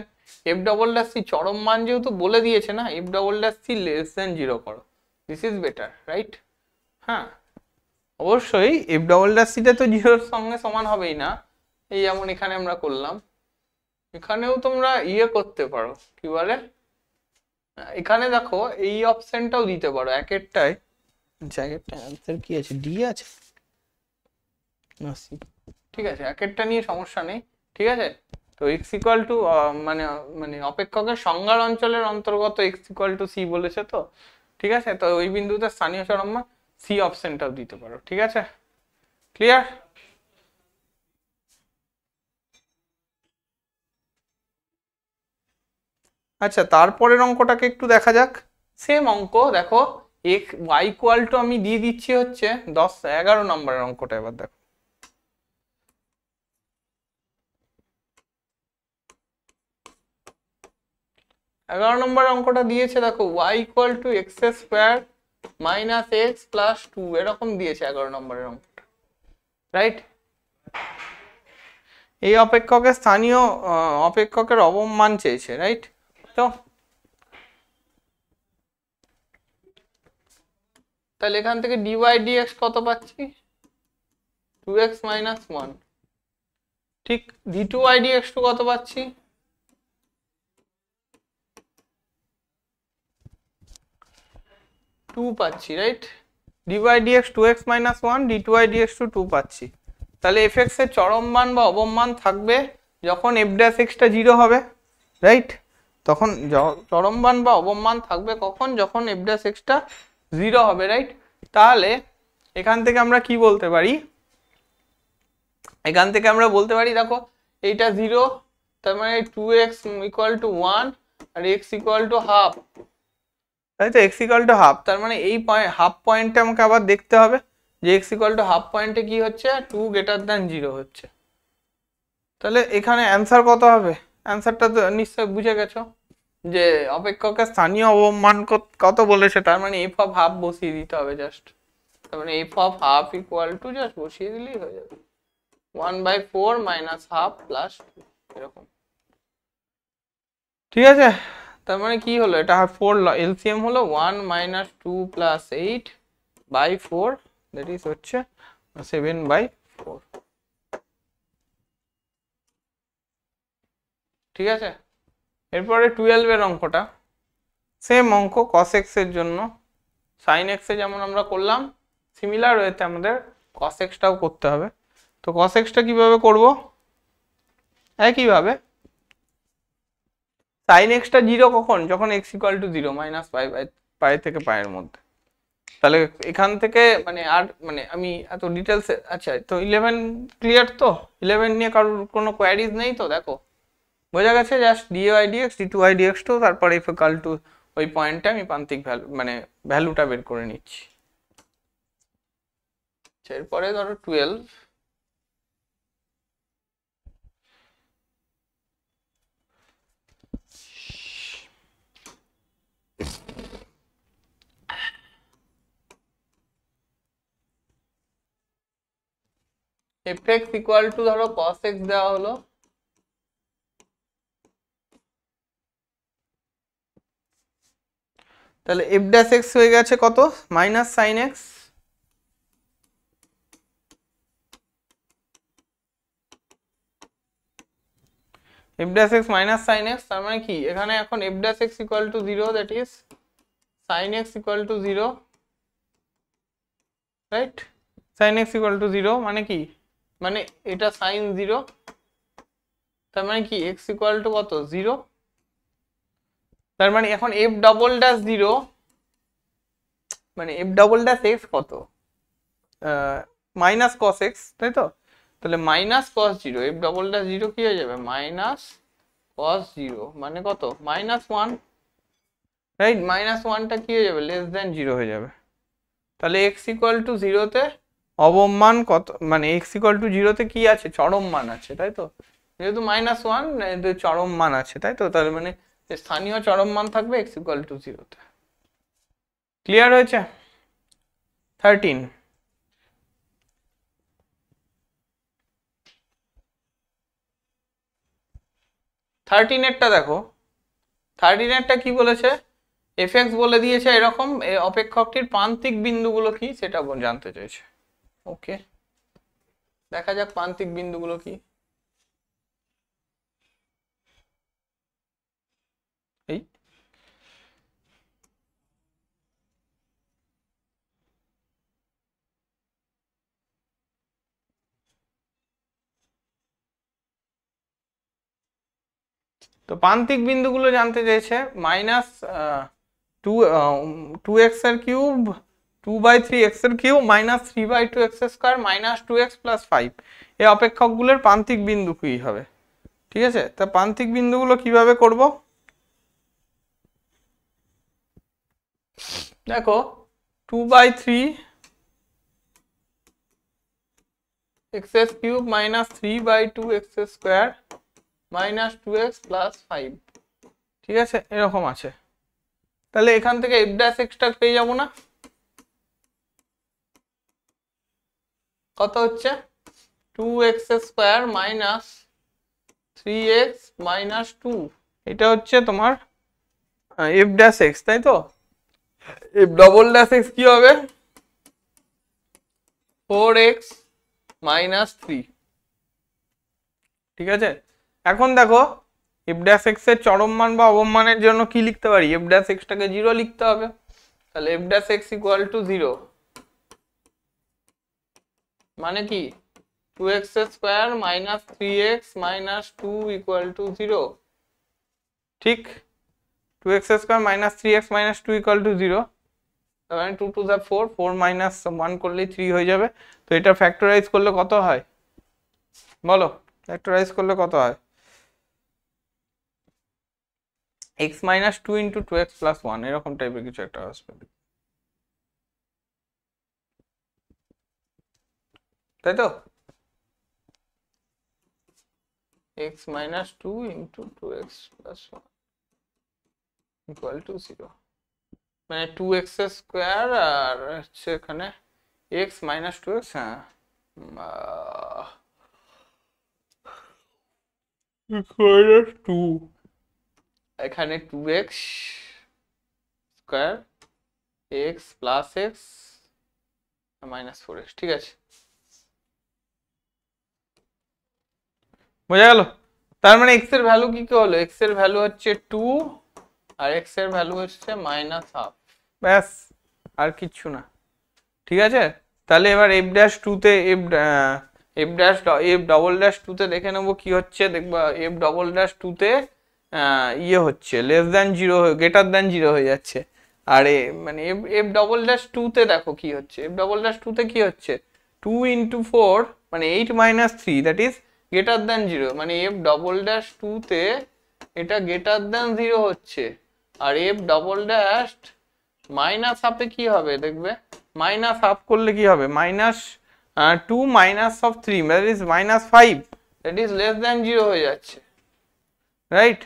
f double dash c চরম মান যেহেতু বলে দিয়েছে না, f double dash c less than 0 করো, দিস ইজ বেটার, রাইট? হ্যাঁ, অবশ্যই f ডবল ড্যাশ c টা তো 0 এর সঙ্গে সমান হবেই না। এই যেমন এখানে আমরা করলাম, এখানেও তোমরা ইয়ে করতে পারো, কি বলে, এখানে দেখো এই অপশনটাও দিতে পারো একেরটায়। জায়গাটা অ্যান্সার কি আছে? ডি আছে না সি? ঠিক আছে, একেরটা নিয়ে সমস্যা নেই, ঠিক আছে? তো এক্স ইকুয়াল টু মানে মানে অপেক্ষকের সংজ্ঞার অঞ্চলের অন্তর্গত এক্স ইকুয়াল টু সি বলেছে তো, ঠিক আছে? তো ওই বিন্দুতে স্থানীয় চরম মান সি অপশনটাও দিতে পারো, ঠিক আছে? ক্লিয়ার? আচ্ছা, তারপরের অঙ্কটাকে একটু দেখা যাক। সেম অঙ্ক দেখো, ওয়াই ইকুয়াল টু আমি দিয়ে দিচ্ছি হচ্ছে 11 নম্বরের অঙ্কটা। এবার দেখো, এগারো নম্বর অঙ্কটা দিয়েছে, দেখো y equal to x square minus x plus two, এরকম দিয়েছে 11 নম্বরের অঙ্কটা, রাইট? এই অপেক্ষকের স্থানীয় অপেক্ষকের অবমান চেয়েছে, রাইট? তো তাহলে এখান থেকে ডিওয়াই ডিএক্স কত পাচ্ছি? 2x minus 1। ঠিক d2y dx2 কত পাচ্ছি? 2 পাচ্ছি, right? dy dx 2x minus 1, d2y dx2 2 পাচ্ছি। তাহলে fx এর চরম মান বা অবম মান থাকবে যখন f ড্যাশ x টা 0 হবে, রাইট? তখন চরম মান বা অবম মান থাকবে কখন? যখন f ড্যাশ x টা 0 হবে, রাইট? তাহলে এখান থেকে আমরা কি বলতে পারি? এখান থেকে আমরা বলতে পারি, দেখো এইটা 0, তার মানে 2x ইকুয়াল টু 1 আর x ইকুয়াল টু হাফ, তাই তো? x ইকুয়াল টু হাফ, তার মানে এই হাফ পয়েন্টে আমাকে আবার দেখতে হবে যে x ইকুয়াল টু হাফ পয়েন্টে কি হচ্ছে? 2 গ্রেটার দ্যান 0 হচ্ছে। তাহলে এখানে অ্যান্সার কত হবে? অ্যান্সারটা তো নিশ্চয় বুঝে গেছো যে অপেক্ষকের স্থানীয় অবমান কত বলেছে, তার মানে f অফ হাফ বসিয়ে দিতে হবে জাস্ট। তার মানে f of half equal to just বসিয়ে দিলেই হয়ে যাবে 1/4 মাইনাস হাফ প্লাস 2, এরকম। ঠিক আছে? তার মানে কি হলো? এটা 4 এলসিএম হলো 1 মাইনাস 2 প্লাস 8/4, দ্যাট ইজ হচ্ছে 7/4। ঠিক আছে? এরপরে 12 এর অঙ্কটা সেম অঙ্ক, cos x এর জন্য sin x এ যেমন আমরা করলাম সিমিলার ওয়েতে আমাদের cos x টাও করতে হবে। তো cos x টা কিভাবে করব? একইভাবে sin x টা 0 কখন? যখন x ইকুয়াল টু 0, মাইনাস পাই থেকে পায়ের মধ্যে। তাহলে এখান থেকে মানে আর মানে আমি এত ডিটেলস, আচ্ছা তো 11 ক্লিয়ার তো? 11 নিয়ে কারোর কোনো কোয়ারিজ নেই তো? দেখো বোঝা গেছে, just dy dx d2y dx2, তারপর f ইকুয়াল টু ওই পয়েন্টে আমি প্রান্তিক ভ্যালু মানে ভ্যালুটা বের করে নিচ্ছি। এরপরে ধরো 12, fx ইকুয়াল টু ধরো cos x দেওয়া হলো, তাহলে f ড্যাশ x হয়ে গেছে কত? Minus sin x, f dash x minus sin x, তার মানে কি এখানে এখন f dash x equal two 0, that is sin x equal two 0, right? sin x equal two 0 মানে কি? মানে এটা sin 0, তার মানে কি x ইকুয়াল টু কত? 0। তার মানে এখন f ডবল ড্যাশ 0 মানে f ডবল ড্যাশ x কত? মাইনাস cos x, তাই তো? তাহলে minus cos 0, f double dash 0 কি হয়ে যাবে? মাইনাস cos 0 মানে কত? Minus 1, right? মাইনাস 1টা কি হয়ে যাবে? লেস দেন 0 হয়ে যাবে। তাহলে x ইকুয়াল টু 0-তে অবম মান কত? মানে x ইকুয়াল টু 0-তে কি আছে? চরম মান আছে, তাই তো? যেহেতু মাইনাস 1 চরম মান আছে, তাই তো? তার মানে স্থানীয় চরম মান থাকবে x ইকুয়াল টু 0-তে। ক্লিয়ার হয়েছে? 13, এরটা দেখো, 13 এরটা কি বলেছে? fx বলে দিয়েছে এরকম, অপেক্ষকটির প্রান্তিক বিন্দুগুলো কি সেটা জানতে চাইছে। ওকে, দেখা যাক প্রান্তিক বিন্দুগুলো কি। এই তো প্রান্তিক বিন্দুগুলো জানতে চাইছে মাইনাস 2x এর কিউব, 2/3x এর cube minus 3/2x square minus 2x plus 5, এই অপেক্ষকগুলোর প্রান্তিক বিন্দু কি হবে? ঠিক আছে, তা প্রান্তিক বিন্দুগুলো কিভাবে করব? দেখো 2/3 x cube minus 3/2 x square minus 2x plus 5, ঠিক আছে, এরকম আছে। তাহলে এখান থেকে f dash x টা পেয়ে যাবো না? কত হচ্ছে? 2x square minus 3x minus 2, এটা হচ্ছে তোমার f dash x, তাই তো? f double dash x কি হবে? 4x minus 3, ঠিক আছে। এখন দেখো f dash x এর চরম মান বা অবম মানের জন্য কি লিখতে পারি? f dash x টাকে 0 লিখতে হবে। তাহলে f dash x equal to 0 মানে কি? 2x square minus 3x minus 2 equal to 0, ঠিক? 2x square minus 3x minus 2 equal to 0, তার মানে 2 to the 4, 4 minus 1 করলেই 3 হয়ে যাবে। তো এটা ফ্যাক্টরাইজ করলে কত হয় বলো? ফ্যাক্টরাইজ করলে কত হয়? x minus 2 into 2x plus 1, এরকম টাইপের কিছু একটা আসবে, তাই তো? x minus 2 into 2x plus 1 equal to 0, মানে 2x স্কয়ার আর হচ্ছে এখানে x minus 2x, হ্যাঁ, minus 2, এখানে 2x square x plus x minus 4x, ঠিক আছে, বোঝা গেল? তার মানে x এর ভ্যালু কি কি হলো? x এর ভ্যালু হচ্ছে 2 আর x এর ভ্যালু হচ্ছে মাইনাস হাফ, ব্যাস, আর কিচ্ছু না, ঠিক আছে। তাহলে এবার f dash 2 তে f double dash 2 তে দেখে নেবো কি হচ্ছে। দেখবা f double dash 2 তে ইয়ে হচ্ছে লেস দ্যান 0, গ্রেটার দ্যান 0 হয়ে যাচ্ছে। আর মানে f double dash 2 তে দেখো কি হচ্ছে, f double dash 2 তে কি হচ্ছে? 2 into 4 মানে 8 minus 3, that is greater than 0, মানে f double dash 2 তে এটা গ্রেটার দ্যান 0 হচ্ছে। আর f double dash মাইনাস হাফে কি হবে দেখবে? মাইনাস হাফ করলে কি হবে? Minus 2 minus of 3, that is minus 5, that is less than 0 হয়ে যাচ্ছে, রাইট?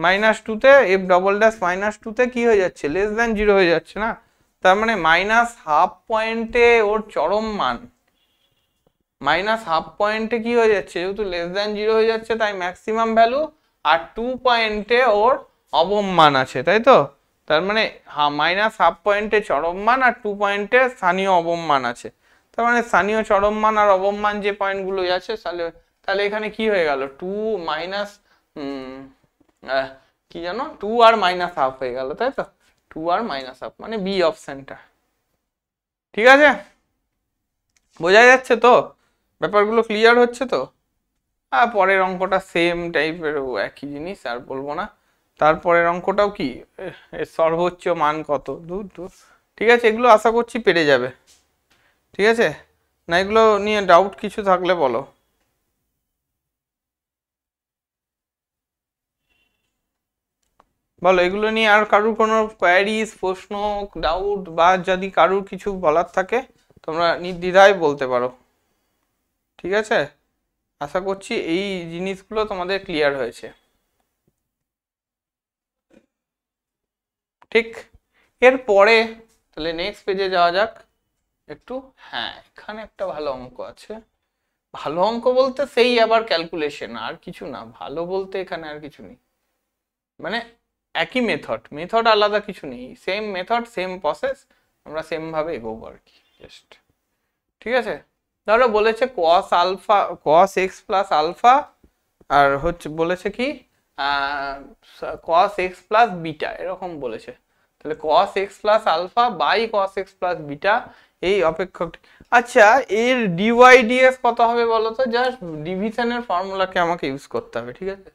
মাইনাস 2 তে f ডবল ড্যাশ মাইনাস 2 তে কি হয়ে যাচ্ছে? লেস দ্যান 0 হয়ে যাচ্ছে না? তার মানে মাইনাস হাফ পয়েন্টে ওর চরম মান, মাইনাস হাফ পয়েন্টে কি হয়ে যাচ্ছে? যেহেতু লেস দ্যান 0 হয়ে যাচ্ছে তাই ম্যাক্সিমাম ভ্যালু, আর 2 পয়েন্টে ওর অবম মান আছে, তাই তো? তার মানে মাইনাস হাফ পয়েন্টে চরম মান আর 2 পয়েন্টে স্থানীয় অবম মান আছে। তার মানে স্থানীয় চরম মান আর অবম মান যে পয়েন্টগুলো আছে, তাহলে এখানে কি হয়ে গেল? 2 মাইনাস কি জানো, 2 আর মাইনাস হাফ হয়ে গেল, তাই তো? 2 আর মাইনাস হাফ মানে বি অপশনটা, ঠিক আছে? বোঝা যাচ্ছে তো? ব্যাপারগুলো ক্লিয়ার হচ্ছে তো? আর পরের অঙ্কটা সেম টাইপের, একই জিনিস, আর বলবো না। তারপরের অঙ্কটাও কি, সর্বোচ্চ মান কত, দূর দূর, ঠিক আছে? এগুলো আশা করছি পেরে যাবে, ঠিক আছে? না এগুলো নিয়ে ডাউট কিছু থাকলে বলো। বলো এগুলো নিয়ে আর কারুর কোনো কোয়ারিজ, প্রশ্ন, ডাউট, বা যদি কারুর কিছু বলার থাকে তোমরা নির্দ্বিধায় বলতে পারো, ঠিক আছে? আশা করছি এই জিনিসগুলো তোমাদের ক্লিয়ার হয়েছে, ঠিক? এরপরে তাহলে নেক্সট পেজে যাওয়া যাক একটু। হ্যাঁ, এখানে একটা ভালো অঙ্ক আছে। ভালো অঙ্ক বলতে সেই আবার ক্যালকুলেশন, আর কিছু না। ভালো বলতে এখানে আর কিছু নেই, মানে একই মেথড আলাদা কিছু নেই, সেম মেথড সেম প্রসেস, আমরা সেম ভাবে এগোবো আর কি, জাস্ট, ঠিক আছে? ধরো বলেছে cos x প্লাস আলফা, আর হচ্ছে বলেছে কি cos x প্লাস বিটা, এরকম বলেছে। তাহলে cos x plus alpha by cos x plus beta, এই অপেক্ষকটি। আচ্ছা, এর ডিওয়াই ডিএক্স কত হবে বলো তো? জাস্ট ডিভিশনের ফর্মুলাকে আমাকে ইউজ করতে হবে, ঠিক আছে?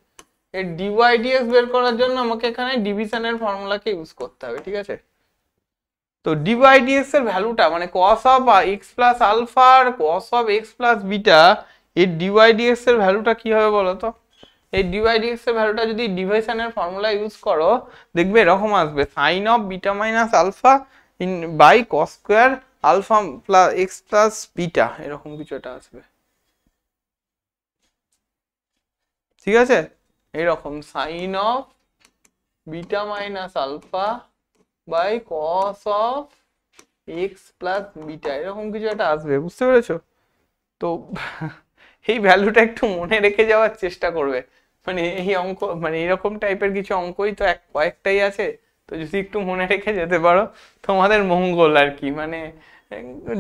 এর ডিওয়াই ডিএক্স বের করার জন্য আমাকে এখানে ডিভিশনের ফর্মুলাকে ইউজ করতে হবে, ঠিক আছে? তো ডিওয়াই ডিএক্স এর ভ্যালুটা মানে cos of x plus alpha আর cos of x plus beta, এর ডিওয়াই ডিএক্স এর ভ্যালুটা কি হবে বলো তো? এই ডিওয়াই ডিএক্স এর ভ্যালুটা যদি ডিভিশনের ফর্মুলা ইউজ করো দেখবে এরকম আসবে, sine of beta minus alpha in by cos square alpha plus x plus beta, এরকম কিছু একটা আসবে, ঠিক আছে? এইরকম sine of beta minus alpha by cos of x plus beta, এরকম কিছু একটা আসবে, বুঝতে পেরেছো? তো এই ভ্যালুটা একটু মনে রেখে যাওয়ার চেষ্টা করবে, মানে এই অঙ্ক মানে এরকম টাইপের কিছু অঙ্কই তো কয়েকটাই আছে, তো যদি একটু মনে রেখে যেতে পারো তোমাদের মঙ্গল আর কি। মানে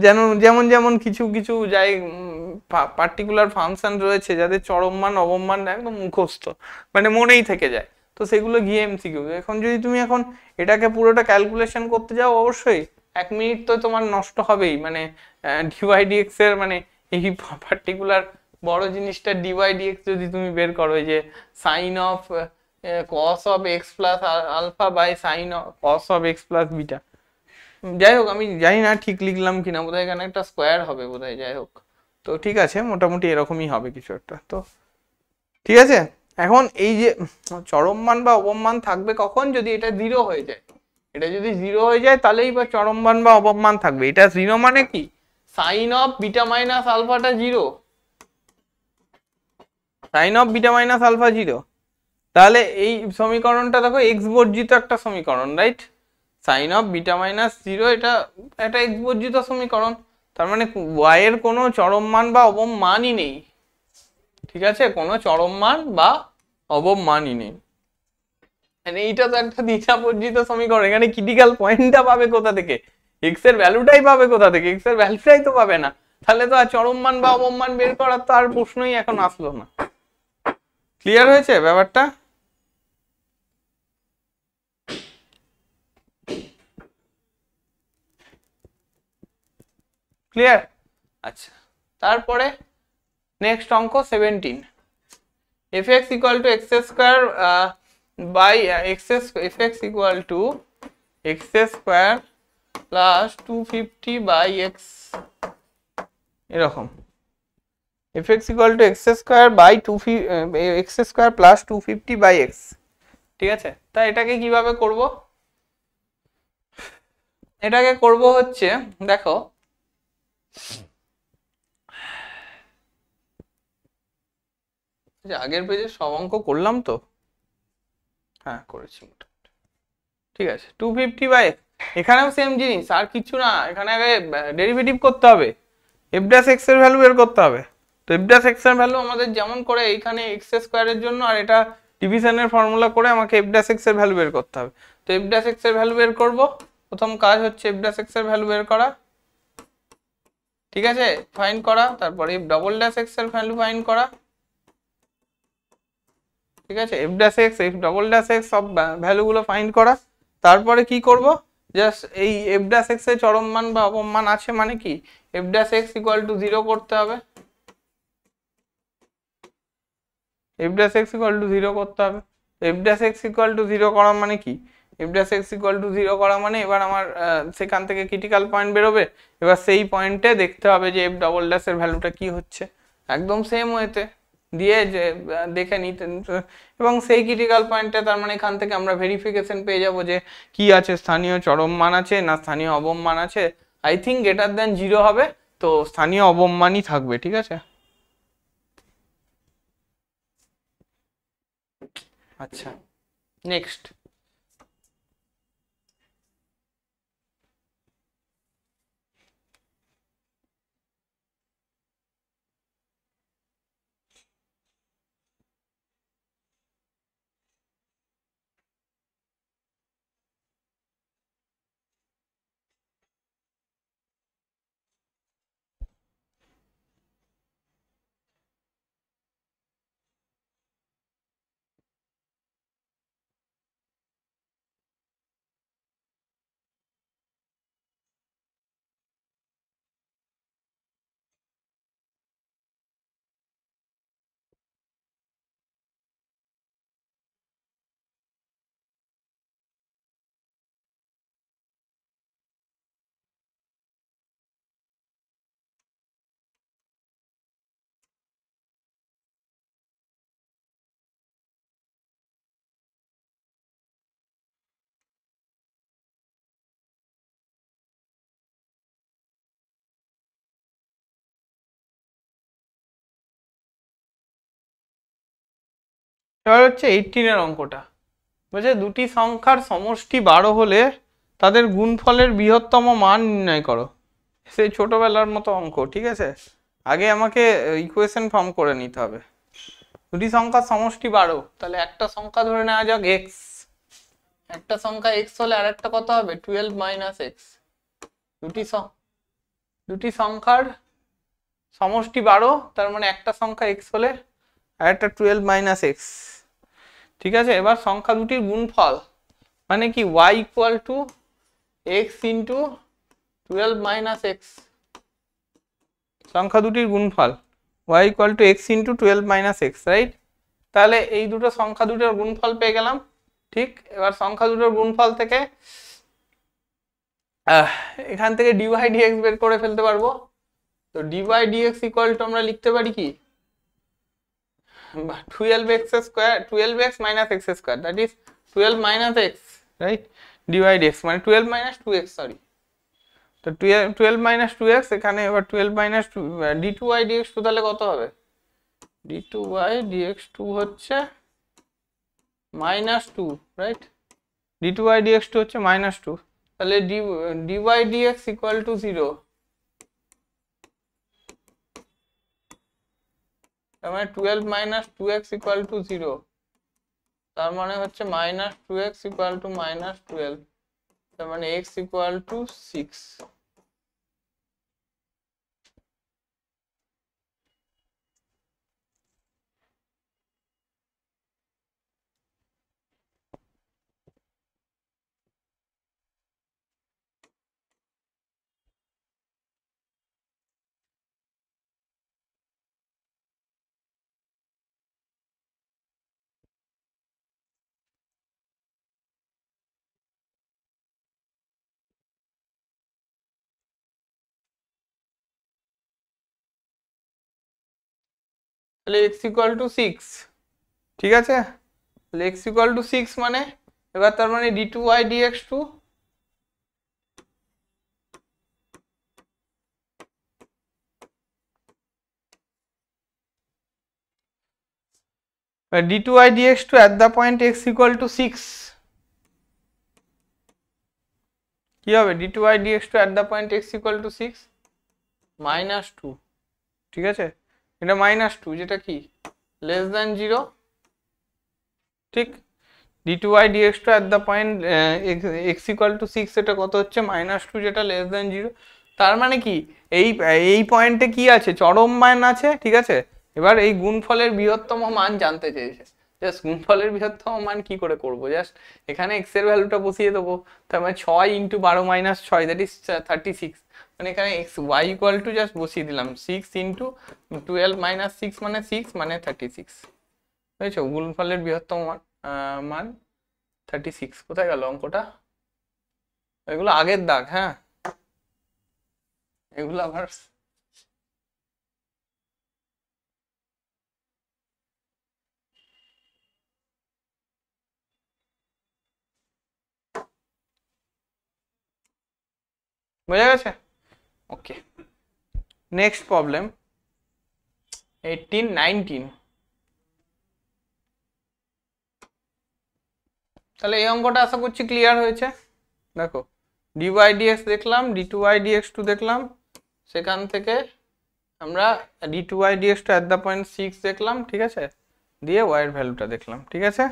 যেন যেমন যেমন কিছু কিছু যাই পার্টিকুলার ফাংশন রয়েছে যাদের চরম মান অবম মান একদম মুখস্থ, মানে মনেই থেকে যায়, তো সেগুলো গিয়ে এমসিকিউ। এখন যদি তুমি এখন এটাকে পুরোটা ক্যালকুলেশন করতে যাও, অবশ্যই 1 মিনিট তো তোমার নষ্ট হবেই, মানে ডিওয়াই ডিএক্স এর মানে এই পার্টিকুলার বড় জিনিসটা ডিওয়াই ডিএক্স যদি তুমি বের করো, যে sine of cos of x plus alpha by sine of cos of x plus beta, যাই হোক আমি জানি না ঠিক লিখলাম কিনা, বোধহয় এখানে একটা স্কোয়ার হবে বোধহয়, যাই হোক, তো ঠিক আছে মোটামুটি এরকমই হবে কিছু একটা। তো ঠিক আছে, এখন এই যে চরম মান বা অবম মান থাকবে কখন, যদি এটা 0 হয়ে যায়, এটা যদি 0 হয়ে যায় তাহলেই বা চরম মান বা অবম মান থাকবে। এটা 0 মানে কি, সাইন অফ বিটা মাইনাস আলফাটা 0, sine of beta minus alpha 0, তাহলে এই সমীকরণটা দেখো এক্স বর্জিত একটা সমীকরণ, right? Sine of beta minus 0 এটা একটা এক্স বর্জিত সমীকরণ, তার মানে ওয়াই এর কোনো চরম মান বা অবম মানই নেই, ঠিক আছে? কোনো চরম মান বা অবম মানই নেই, মানে এইটা তো একটা দ্বিধা বর্জিত সমীকরণ, এখানে ক্রিটিক্যাল পয়েন্টটা পাবে কোথা থেকে, এক্স এর ভ্যালুটাই পাবে কোথা থেকে, এক্স এর ভ্যালুটাই তো পাবে না, তাহলে তো আর চরম মান বা অবম মান বের করার তো আর প্রশ্নই এখন আসলো না। ক্লিয়ার হয়েছে ব্যাপারটা? ক্লিয়ার? আচ্ছা, তারপরে নেক্সট অঙ্ক 17, fx equal to x square by fx equal to x square plus 250 by x, এরকম fx equal to x square by 250 x square plus 250 by x, ঠিক আছে? তা এটাকে কিভাবে করব, এটাকে করব হচ্ছে দেখো আগের পেজে সব অঙ্ক করলাম তো, হ্যাঁ করেছি মোটামুটি, ঠিক আছে। 250 বাই এখানেও সেম জিনিস, আর কিছু না, এখানে আগে ডেরিভেটিভ করতে হবে, এফ ড্যাশ এক্স এর ভ্যালু বের করতে হবে। তো এফ ড্যাশ এক্স এর ভ্যালু আমাদের যেমন করে এইখানে এক্স স্কোয়ারের জন্য, আর এটা ডিভিশনের ফর্মুলা করে আমাকে এফ ড্যাশ এক্স এর ভ্যালু বের করতে হবে। তো এফ ড্যাশ এক্স এর ভ্যালু বের করব, প্রথম কাজ হচ্ছে এফ ড্যাশ এক্স এর ভ্যালু বের করা, ঠিক আছে, ফাইন্ড করা, তারপরে এফ ডবল ড্যাশ এক্স এর ভ্যালু ফাইন্ড করা, ঠিক আছে, F dash x F double dash x সব ভ্যালুগুলো ফাইন্ড করা। তারপরে কি করব, জাস্ট এই এফ ড্যাশ এক্স এর চরম মান বা অবম মান আছে মানে কি, f dash x equal two 0 করতে হবে, F dash x equal two 0 করতে হবে। F dash x equal two 0 করা মানে কি, f dash x equal two 0 করা মানে এবার আমার সেখান থেকে ক্রিটিক্যাল পয়েন্ট বেরোবে, এবার সেই পয়েন্টে দেখতে হবে যে এফ ডবল ড্যাশ এর ভ্যালুটা কি হচ্ছে, একদম সেম ওয়েতে দিয়ে যে দেখে নিতে, এবং সেই ক্রিটিক্যাল পয়েন্টে তার মানে এখান থেকে আমরা ভেরিফিকেশন পেয়ে যাব যে কি আছে, স্থানীয় চরম মান আছে না স্থানীয় অবম মান আছে। আই থিঙ্ক গ্রেটার দ্যান 0 হবে, তো স্থানীয় অবম মানই থাকবে, ঠিক আছে। আচ্ছা, নেক্সট এবার হচ্ছে 18 অঙ্কটা বলছে দুটি সংখ্যার সমষ্টি 12 হলে তাদের গুণফলের বৃহত্তম মান নির্ণয় করো। সেই ছোটবেলার মতো অঙ্ক, ঠিক আছে। আগে আমাকে ইকুয়েশন ফর্ম করে নিতে হবে। দুটি সংখ্যার সমষ্টি 12, তাহলে একটা সংখ্যা ধরে নেওয়া যাক এক্স, একটা সংখ্যা এক্স হলে আর একটা কত হবে 12 মাইনাস এক্স। দুটি সংখ্যার সমষ্টি 12, তার মানে একটা সংখ্যা এক্স হলে আর একটা 12 মাইনাস এক্স, ঠিক আছে। এবার সংখ্যা দুটির গুণফল মানে কি y equal to x into 12 minus x, সংখ্যা দুটির গুণফল y equal to x into 12 minus X, right. তাহলে এই দুটো সংখ্যা দুটোর গুণফল পেয়ে গেলাম, ঠিক। এবার সংখ্যা দুটোর গুণফল থেকে এখান থেকে dy dx বের করে ফেলতে পারবো। তো dy dx ইকুয়াল টু আমরা লিখতে পারি কি 12x square, 12x minus x square, that is 12 minus x, right. dy dx মানে 12 মাইনাস 2x, সরি। তো 12 মাইনাস 2x এখানে, এবার 12 মাইনাস d2y dx2 তাহলে কত হবে d2y dx2 হচ্ছে মাইনাস 2, রাইট। d2y dx2 হচ্ছে মাইনাস 2, তাহলে dy dx ইকুয়াল টু 0, তার মানে 12 মাইনাস 2x ইকুয়াল টু 0, তার মানে হচ্ছে minus 2x equal to minus 12, তার মানে x ইকুয়াল টু 6। তাহলে x ইকুয়াল টু 6, ঠিক আছে। তাহলে x ইকুয়াল টু 6 মানে এবার তার মানে d2y dx2 d2y dx2 at the point x equal to 6 কি হবে d2y dx2 at the point x equal to 6 minus 2, ঠিক আছে। এটা মাইনাস 2 যেটা কি লেস দ্যান 0, ঠিক। d2y dx2 at the point x equal to 6 এটা কত হচ্ছে মাইনাস 2 যেটা লেস দ্যান 0, তার মানে কি এই পয়েন্টে কি আছে চরম মান আছে, ঠিক আছে। এবার এই গুণফলের বৃহত্তম মান জানতে চেয়েছে। জাস্ট গুণফলের বৃহত্তম মান কি করে করব, জাস্ট এখানে x এর ভ্যালুটা বসিয়ে দেবো, তার মানে 6 ইন্টু 12 মাইনাস 6 দ্যাট ইজ 36, মানে এখানে x y equal two just বসিয়ে দিলাম 6 ইন্টু 12 মাইনাস 6 মানে 6 মানে 36, বুঝেছো। গুণফলের বৃহত্তম মান 36। কোথায় গেল অঙ্কটা, এগুলো আগের দাগ, হ্যাঁ এগুলো আবার বোঝা গেছে। ওকে, নেক্সট প্রবলেম 18 19। তাহলে এই অঙ্কটা আশা করছি ক্লিয়ার হয়েছে। দেখো dy dx দেখলাম, d2y dx2 দেখলাম, সেখান থেকে আমরা d2y dx2 at the point 6 দেখলাম, ঠিক আছে, দিয়ে y এর ভ্যালুটা দেখলাম, ঠিক আছে।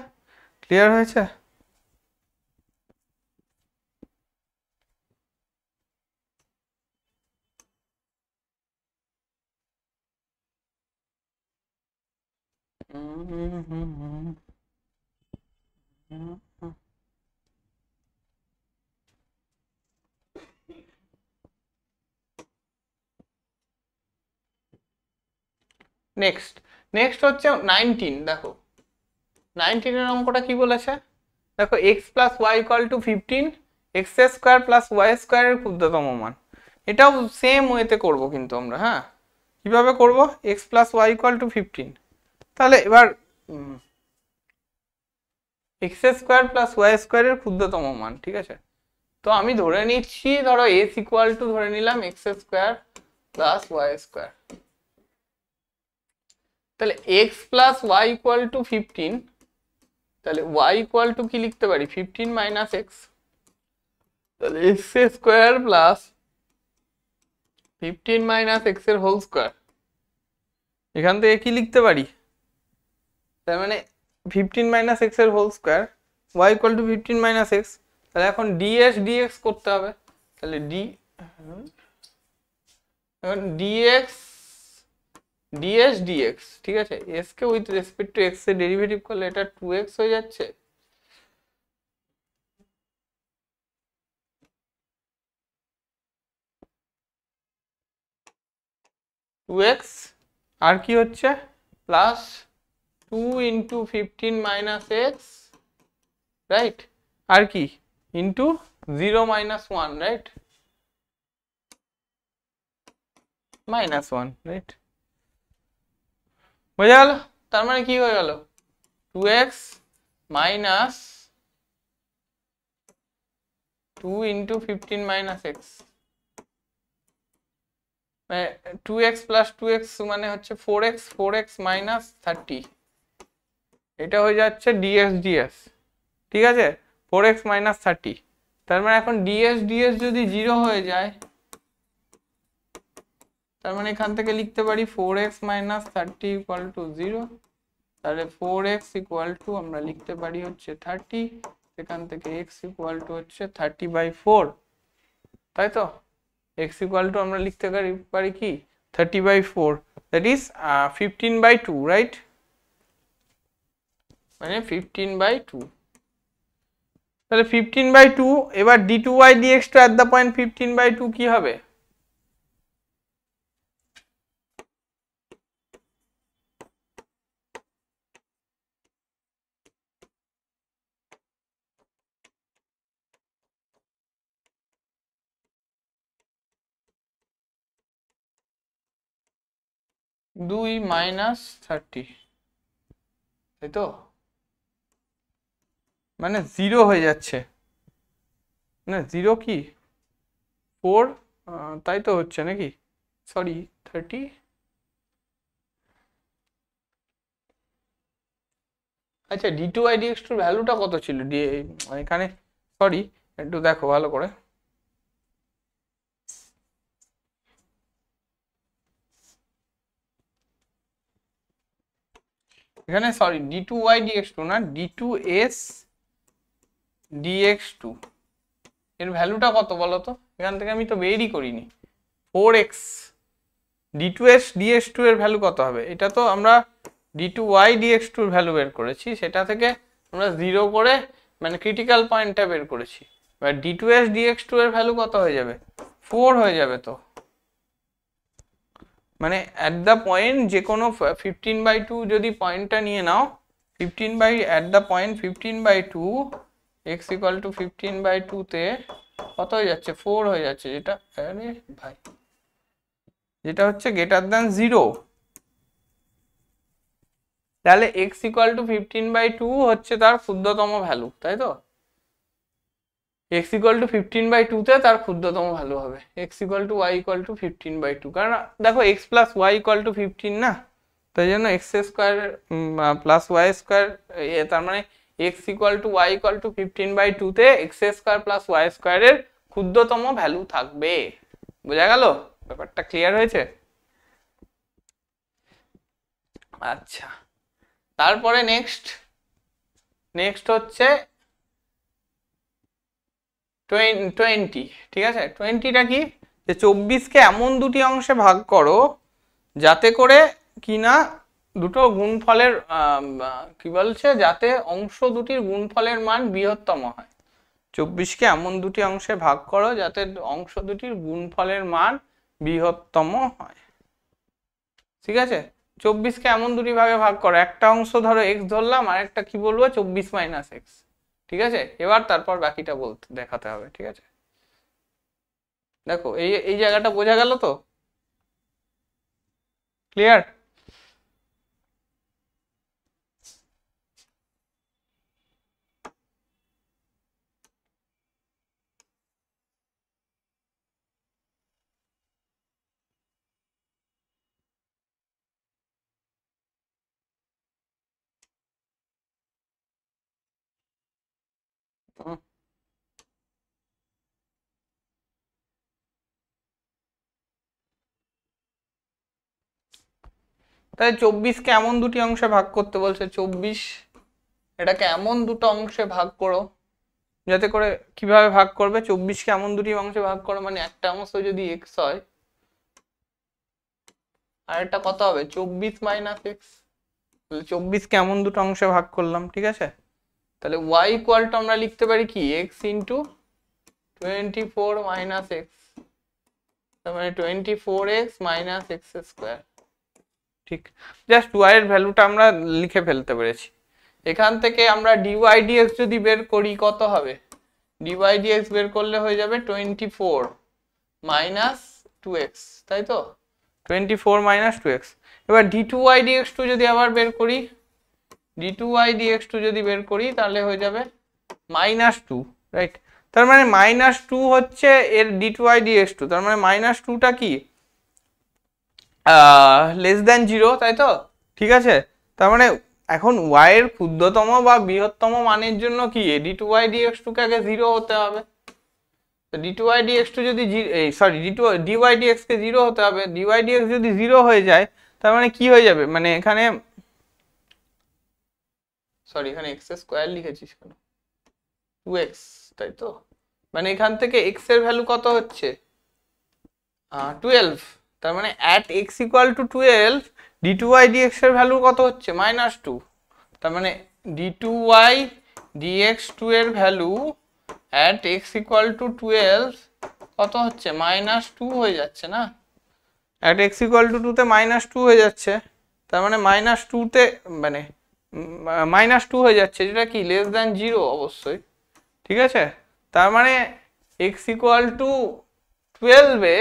ক্লিয়ার হয়েছে। নেক্সট হচ্ছে 19। দেখো 19 এর অঙ্কটা কি বলেছে, দেখো x plus Y equal to 15, x square plus y স্কোয়ারের ক্ষুদ্রতম মান। এটাও সেম ওয়েতে করব কিন্তু আমরা, হ্যাঁ কিভাবে করব, x plus Y equal to 15, তাহলে এবার এক্স স্কোয়ার প্লাস ওয়াই স্কোয়ারের ক্ষুদ্রতম মান, ঠিক আছে। তো আমি ধরে নিচ্ছি, ধরো এস ইকুয়াল টু ধরে নিলাম X square plus Y square, তাহলে X plus Y equal to 15 তাহলে y ইকুয়াল টু কি লিখতে পারি 15 মাইনাস এক্স, তাহলে X square plus 15 minus X এর হোল স্কোয়ার। এখান থেকে কি লিখতে পারি, তার মানে 15 মাইনাস এক্স এর whole square, y equal to 15 minus X. তাহলে এখন dx dx করতে হবে, তাহলে এখন dx ds dx, ঠিক আছে, s কে উইথ রেসপেক্ট টু x এর ডেরিভেটিভ করলে এটা 2x হয়ে যাচ্ছে। 2x আর কি হচ্ছে plus 2 into 15 minus X, right, আর কি into 0 minus 1, right, minus 1, right, বোঝা গেল? তার মানে কি হয়ে গেল 2x minus 2 into 15 minus X, 2x plus 2x মানে হচ্ছে 4x, 4x মাইনাস 30, এটা হয়ে যাচ্ছে dx ds, ঠিক আছে, 4x মাইনাস 30। তার মানে এখন dx ds যদি 0 হয়ে যায়, তার মানে এখান থেকে লিখতে পারি 4x মাইনাস 30 ইকুয়াল টু 0। তাহলে 4x ইকুয়াল টু আমরা লিখতে পারি হচ্ছে 30, এখান থেকে x ইকুয়াল টু হচ্ছে 30/4, তাই তো, x ইকুয়াল টু আমরা লিখতে পারি কি 30/4, দ্যাট ইজ 15/2, রাইট, মানে 15/2। তাহলে 15/2, এবার d2y dx to at the point 15/2 কি হবে, দুই মাইনাস 30, তাই তো, মানে 0 হয়ে যাচ্ছে, না 0 কি 4, তাই তো হচ্ছে নাকি, সরি 30, আচ্ছা d2y dx টুর ভ্যালুটা কত ছিল এখানে, সরি একটু দেখো ভালো করে, এখানে সরি d2y dx2 না d2s dx2, এর ভ্যালুটা কত বলো তো, এখান থেকে আমি তো বেরই করিনি, 4x d2s dx2 এর ভ্যালু কত হবে, এটা তো আমরা d2y dx2 এর ভ্যালু বের করেছি, সেটা থেকে আমরা 0 করে মানে ক্রিটিক্যাল পয়েন্টটা বের করেছি, এবার d2s dx2 এর ভ্যালু কত হয়ে যাবে 4 হয়ে যাবে, তো মানে অ্যাট দ্য পয়েন্ট যে কোনো 15/2 যদি পয়েন্টটা নিয়ে নাও, 15 at the point 15/2 x equal two 15/2 তে কত হয়ে যাচ্ছে 4 হয়ে যাচ্ছে, যেটা আরে ভাই যেটা হচ্ছে গ্রেটার দ্যান 0, তাহলে x ইকুয়াল টু 15/2 হচ্ছে তার ক্ষুদ্রতম ভ্যালু, তাই তো, x ইকুয়াল টু 15/2 তে তার ক্ষুদ্রতম ভ্যালু হবে x equal two y equal two 15/2, কারণ দেখো x plus y equal to 15 না, তাই জন্য x square plus y square, তার মানে x equal two y equal two 15/2 তে x স্কোয়ার প্লাস y স্কোয়ারের ক্ষুদ্রতম ভ্যালু থাকবে, বোঝা গেল ব্যাপারটা, ক্লিয়ার হয়েছে? আচ্ছা, তারপরে নেক্সট হচ্ছে 20, ঠিক আছে, 20টা কি, যে 24কে এমন দুটি অংশে ভাগ করো যাতে করে কিনা দুটো গুণফলের কি বলছে, যাতে অংশ দুটির গুণফলের মান বৃহত্তম হয়, 24কে এমন দুটি অংশে ভাগ করো যাতে অংশ দুটির গুণফলের মান বৃহত্তম হয়, ঠিক আছে, 24কে এমন দুটি ভাগে ভাগ করো, একটা অংশ ধরো x ধরলাম, আর একটা কি বলবো 24 মাইনাস এক্স, ঠিক আছে, এবার তারপর বাকিটা বলতে দেখাতে হবে, ঠিক আছে, দেখো এই এই জায়গাটা বোঝা গেল তো, ক্লিয়ার? তাই 24কে এমন দুটি অংশে ভাগ করতে বলছে। 24 এটাকে এমন দুটো অংশে ভাগ করো, যাতে করে কিভাবে ভাগ করবে, 24কে এমন দুটি অংশে ভাগ করো মানে একটা অংশ যদি এক্স হয় আর এটা কত হবে 24 মাইনাস এক্স। 24কে এমন দুটো অংশে ভাগ করলাম, ঠিক আছে। তাহলে y ইকুয়াল টু আমরা লিখতে পারি কি x ইন্টু 24 মাইনাস এক্স, তার মানে 24x মাইনাস এক্স স্কোয়ার। ঠিক, জাস্ট y এর ভ্যালুটা আমরা লিখে ফেলতে পেরেছি। এখান থেকে আমরা dy dx যদি বের করি কত হবে, dy dx বের করলে হয়ে যাবে 24 মাইনাস 2x, তাই তো 24 মাইনাস 2x। এবার d2y dx2 যদি আবার বের করি, d2y dx2 যদি বের করি তাহলে হয়ে যাবে মাইনাস 2, রাইট। তার মানে মাইনাস 2 হচ্ছে এর d2y dx2, তার মানে মাইনাস 2টা কি লেস দ্যান 0, তাই তো, ঠিক আছে। তার মানে এখন y এর ক্ষুদ্রতম বা বৃহত্তম মানের জন্য কি d2y dx2 কে আগে 0 হতে হবে। তো d2y dx2 যদি সরি dy dx কে 0 হতে হবে, dy dx যদি 0 হয়ে যায় তার মানে কি হয়ে যাবে, মানে এখানে সরি এখানে x স্কয়ার লিখেছিস কেন, 2x, তাই তো, মানে এখান থেকে x এর ভ্যালু কত হচ্ছে 12, তার মানে at x equal to 12 d2y dx এর ভ্যালু কত হচ্ছে -2, তার মানে d2y dx2 এর value at x equal to 12 কত হচ্ছে -2 হয়ে যাচ্ছে না, at x equal to 2 তে -2 হয়ে যাচ্ছে, তার মানে -2 তে মানে -2 হয়ে যাচ্ছে, যেটা কি লেস দ্যান 0 অবশ্যই, ঠিক আছে। তার মানে x equal to 12 A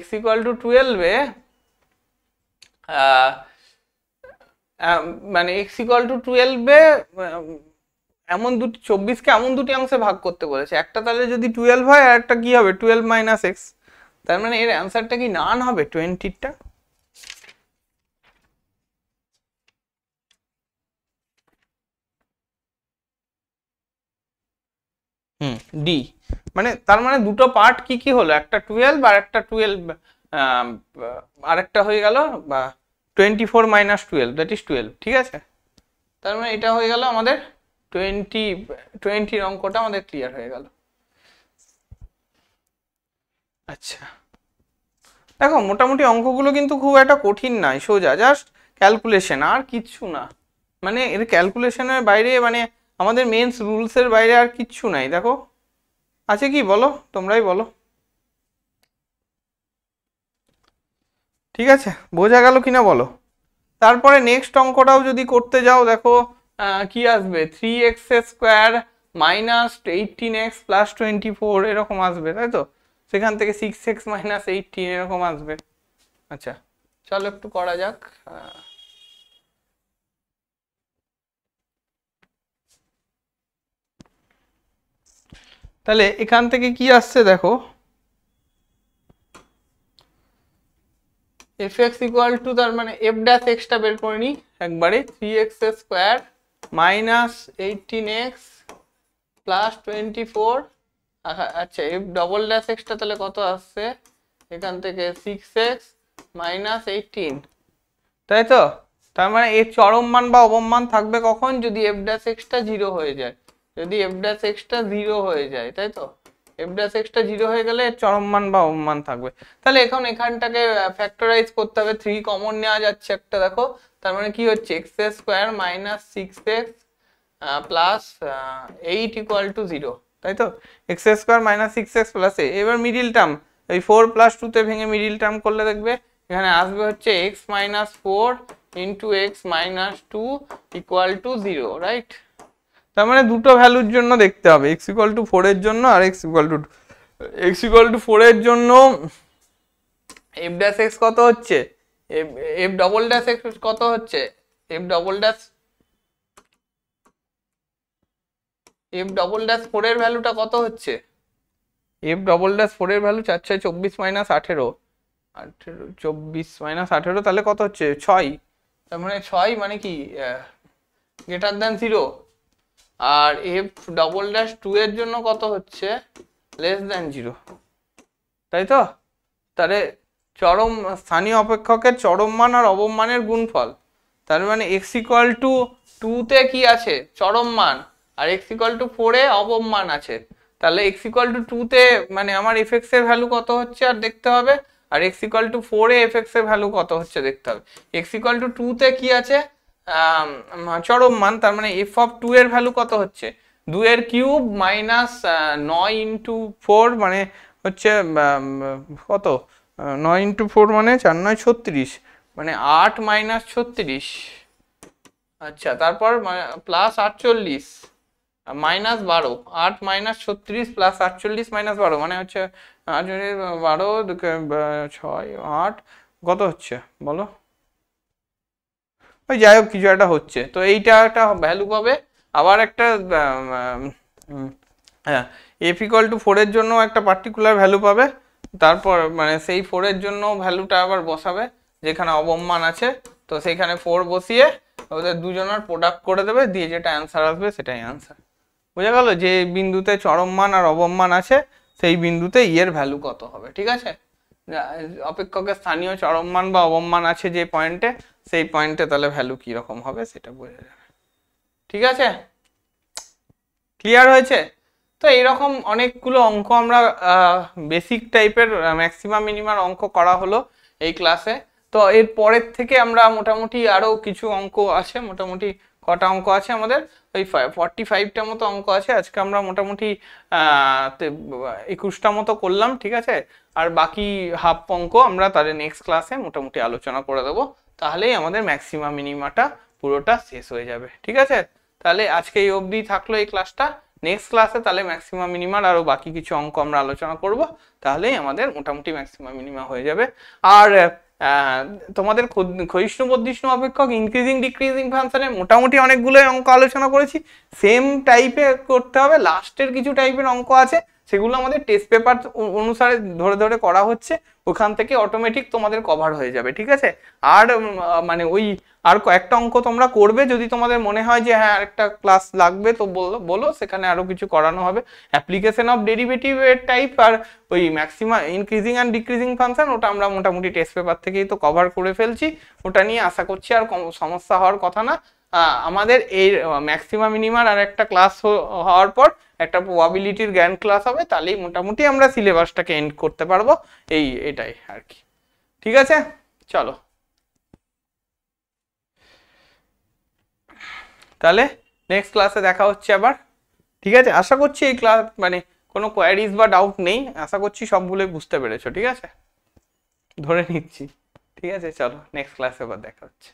x equal to 12 এ মানে x equal to 12 এ এমন দুটি 24 কে এমন দুটি অংশে ভাগ করতে বলেছে, একটা তাহলে যদি 12 হয় আর একটা কি হবে 12 মাইনাস x, তার মানে এর অ্যানসারটা কি নান হবে 20টা। ডি, মানে তার মানে দুটো পার্ট কি কি হলো, একটা 12 আর একটা 12 আরেকটা হয়ে গেল বা 24 মাইনাস 12 দ্যাট ইজ 12, ঠিক আছে। তার মানে এটা হয়ে গেল আমাদের 20 অঙ্কটা আমাদের ক্লিয়ার হয়ে গেল। আচ্ছা দেখো মোটামুটি অঙ্কগুলো কিন্তু খুব একটা কঠিন নয়, সোজা জাস্ট ক্যালকুলেশন আর কিচ্ছু না, মানে এর ক্যালকুলেশনের বাইরে মানে আমাদের মেন্স রুলসের বাইরে আর কিচ্ছু নাই। দেখো আছে কি বলো, তোমরাই বলো, ঠিক আছে, বোঝা গেল কিনা বলো। তারপরে নেক্সট অঙ্কটাও যদি করতে যাও দেখো কি আসবে 3x square minus 18x plus 24 এরকম আসবে, তাই তো, সেখান থেকে 6x মাইনাস 18 এরকম আসবে। আচ্ছা চলো একটু করা যাক। তাহলে এখান থেকে কি আসছে দেখো, fx ইকুয়াল টু তার মানে f ড্যাশ x টা বের করে নি একবারে 3x square minus 18x plus 24, আচ্ছা f ডবল ড্যাশ x টা তাহলে কত আসছে এখান থেকে 6x মাইনাস 18, তাই তো। তার মানে এর চরম মান বা অবম মান থাকবে কখন, যদি f ড্যাশ x টা 0 হয়ে যায়, যদি f ড্যাশ x টা 0 হয়ে যায়, তাই তো, f ড্যাশ x টা 0 হয়ে গেলে এর চরম মান বা অবম মান থাকবে। তাহলে এখন এখানটাকে ফ্যাক্টরাইজ করতে হবে, 3 কমন নেওয়া যাচ্ছে একটা, দেখো তার মানে কি হচ্ছে x square minus 6x plus 8 equal to 0, তাই তো, x square minus 6x plus a। এবার মিডিল টার্ম এই 4 প্লাস 2 তে ভেঙে মিডিল টার্ম করলে দেখবে এখানে আসবে হচ্ছে x minus 4 into x minus 2 equal to 0, right. তার মানে দুটো ভ্যালুর জন্য দেখতে হবে, x ইকুয়াল টু 4 এর জন্য আর x ইকুয়াল টু 4 এর জন্য f ড্যাশ x কত হচ্ছে, f ডবল ড্যাশ x কত হচ্ছে, f ডবল ড্যাশ 4 এর ভ্যালুটা কত হচ্ছে, f ডবল ড্যাশ 4 এর ভ্যালু 4 6 24 মাইনাস 18, 24 মাইনাস 18 তাহলে কত হচ্ছে 6, তার মানে 6 মানে কি গ্রেটার দ্যান 0, আর এফ ডবল ড্যাশ টু এর জন্য কত হচ্ছে, লেস দ্যান 0, তাই তো? তাহলে চরম স্থানীয় অপেক্ষকের চরম মান আর অবম মানের গুণফল, তার মানে এক্স ইকুয়াল টু 2 তে কি আছে, চরম মান, আর এক্স ইকুয়াল টু 4 এ অবম মান আছে। তাহলে এক্স ইকুয়াল টু 2 তে মানে আমার এফ এক্স এর ভ্যালু কত হচ্ছে আর দেখতে হবে, আর এক্স ইকুয়াল টু 4 এ এফ এক্স এর ভ্যালু কত হচ্ছে দেখতে হবে। এক্স ইকুয়াল টু 2 তে কি আছে, চরম মান, তার মানে এফ অফ 2 এর ভ্যালু কত হচ্ছে, 2 এর কিউব মাইনাস 9 ইন্টু 4 মানে হচ্ছে কত, 9 ইন্টু 4 মানে 4 9 36, মানে 8 মাইনাস 36, আচ্ছা তারপর plus 48 minus 12, 8 minus 36 plus 48 minus 12 মানে হচ্ছে 12 6 8 কত হচ্ছে বলো, ওই যাই হোক কিছু একটা হচ্ছে। তো এইটা একটা ভ্যালু পাবে। আবার একটা হ্যাঁ, এফ ইকুয়াল টু 4 এর জন্য একটা পার্টিকুলার ভ্যালু পাবে, তারপর মানে সেই 4 এর জন্য ভ্যালুটা আবার বসাবে যেখানে অবম মান আছে, তো সেইখানে 4 বসিয়ে ওদের দুজনের প্রোডাক্ট করে দেবে, দিয়ে যেটা অ্যান্সার আসবে সেটাই অ্যান্সার। বোঝা গেল, যে বিন্দুতে চরম মান আর অবম মান আছে সেই বিন্দুতে এর ভ্যালু কত হবে, ঠিক আছে? অপেক্ষকের স্থানীয় চরম মান বা অবম মান আছে যে পয়েন্টে, সেই পয়েন্টে তাহলে ভ্যালু কি রকম হবে সেটা বোঝা যাবে, ঠিক আছে? ক্লিয়ার হয়েছে? তো এইরকম অনেকগুলো অঙ্ক আমরা বেসিক টাইপের ম্যাক্সিমাম মিনিমাম অঙ্ক করা হলো এই ক্লাসে। তো এর পরের থেকে আমরা মোটামুটি আরো কিছু অঙ্ক আছে, মোটামুটি কটা অঙ্ক আছে আমাদের, ওই 45টা মতো অঙ্ক আছে। আজকে আমরা মোটামুটি 21টা মতো করলাম, ঠিক আছে? আর বাকি হাফ অঙ্ক আমরা তাহলে নেক্সট ক্লাসে মোটামুটি আলোচনা করে দেবো, তাহলেই আমাদের ম্যাক্সিমাম মিনিমাটা পুরোটা শেষ হয়ে যাবে, ঠিক আছে? তাহলে আজকে এই অবধি থাকলো এই ক্লাসটা। নেক্সট ক্লাসে তাহলে ম্যাক্সিমাম মিনিমাল আরো বাকি কিছু অঙ্ক আমরা আলোচনা করব, তাহলেই আমাদের মোটামুটি ম্যাক্সিমাম মিনিমাম হয়ে যাবে। আর তোমাদের ক্ষয়িষ্ণু বর্ধিষ্ণু অপেক্ষক ইনক্রিজিং ডিক্রিজিং ফাংশনের মোটামুটি অনেকগুলো অঙ্ক আলোচনা করেছি। সেম টাইপের করতে হবে, লাস্টের কিছু টাইপের অঙ্ক আছে সেগুলো আমাদের টেস্ট পেপার অনুসারে ধরে ধরে করা হচ্ছে, ওখান থেকে অটোমেটিক তোমাদের কভার হয়ে যাবে, ঠিক আছে? আর মানে ওই আর কয়েকটা অঙ্ক তোমরা করবে, যদি তোমাদের মনে হয় যে হ্যাঁ আরেকটা ক্লাস লাগবে তো বলো, সেখানে আরো কিছু করানো হবে। অ্যাপ্লিকেশন অফ ডেরিভেটিভ এর টাইপ আর ওই maximum increasing and decreasing function, ওটা আমরা মোটামুটি টেস্ট পেপার থেকেই তো কভার করে ফেলছি, ওটা নিয়ে আশা করছি আর সমস্যা হওয়ার কথা না। আমাদের এই ম্যাক্সিমাম মিনিমাম আর একটা ক্লাস হওয়ার পর একটা প্রবাবিলিটির জ্ঞান ক্লাস হবে, তাহলেই মোটামুটি আমরা সিলেবাসটাকে এন্ড করতে পারবো, এটাই আর কি, ঠিক আছে? চলো তাহলে নেক্সট ক্লাসে দেখা হচ্ছে আবার, ঠিক আছে? আশা করছি এই ক্লাস মানে কোনো কোয়ারিজ বা ডাউট নেই, আশা করছি সবগুলোই বুঝতে পেরেছো, ঠিক আছে? ধরে নিচ্ছি, ঠিক আছে? চলো নেক্সট ক্লাসে আবার দেখা হচ্ছে।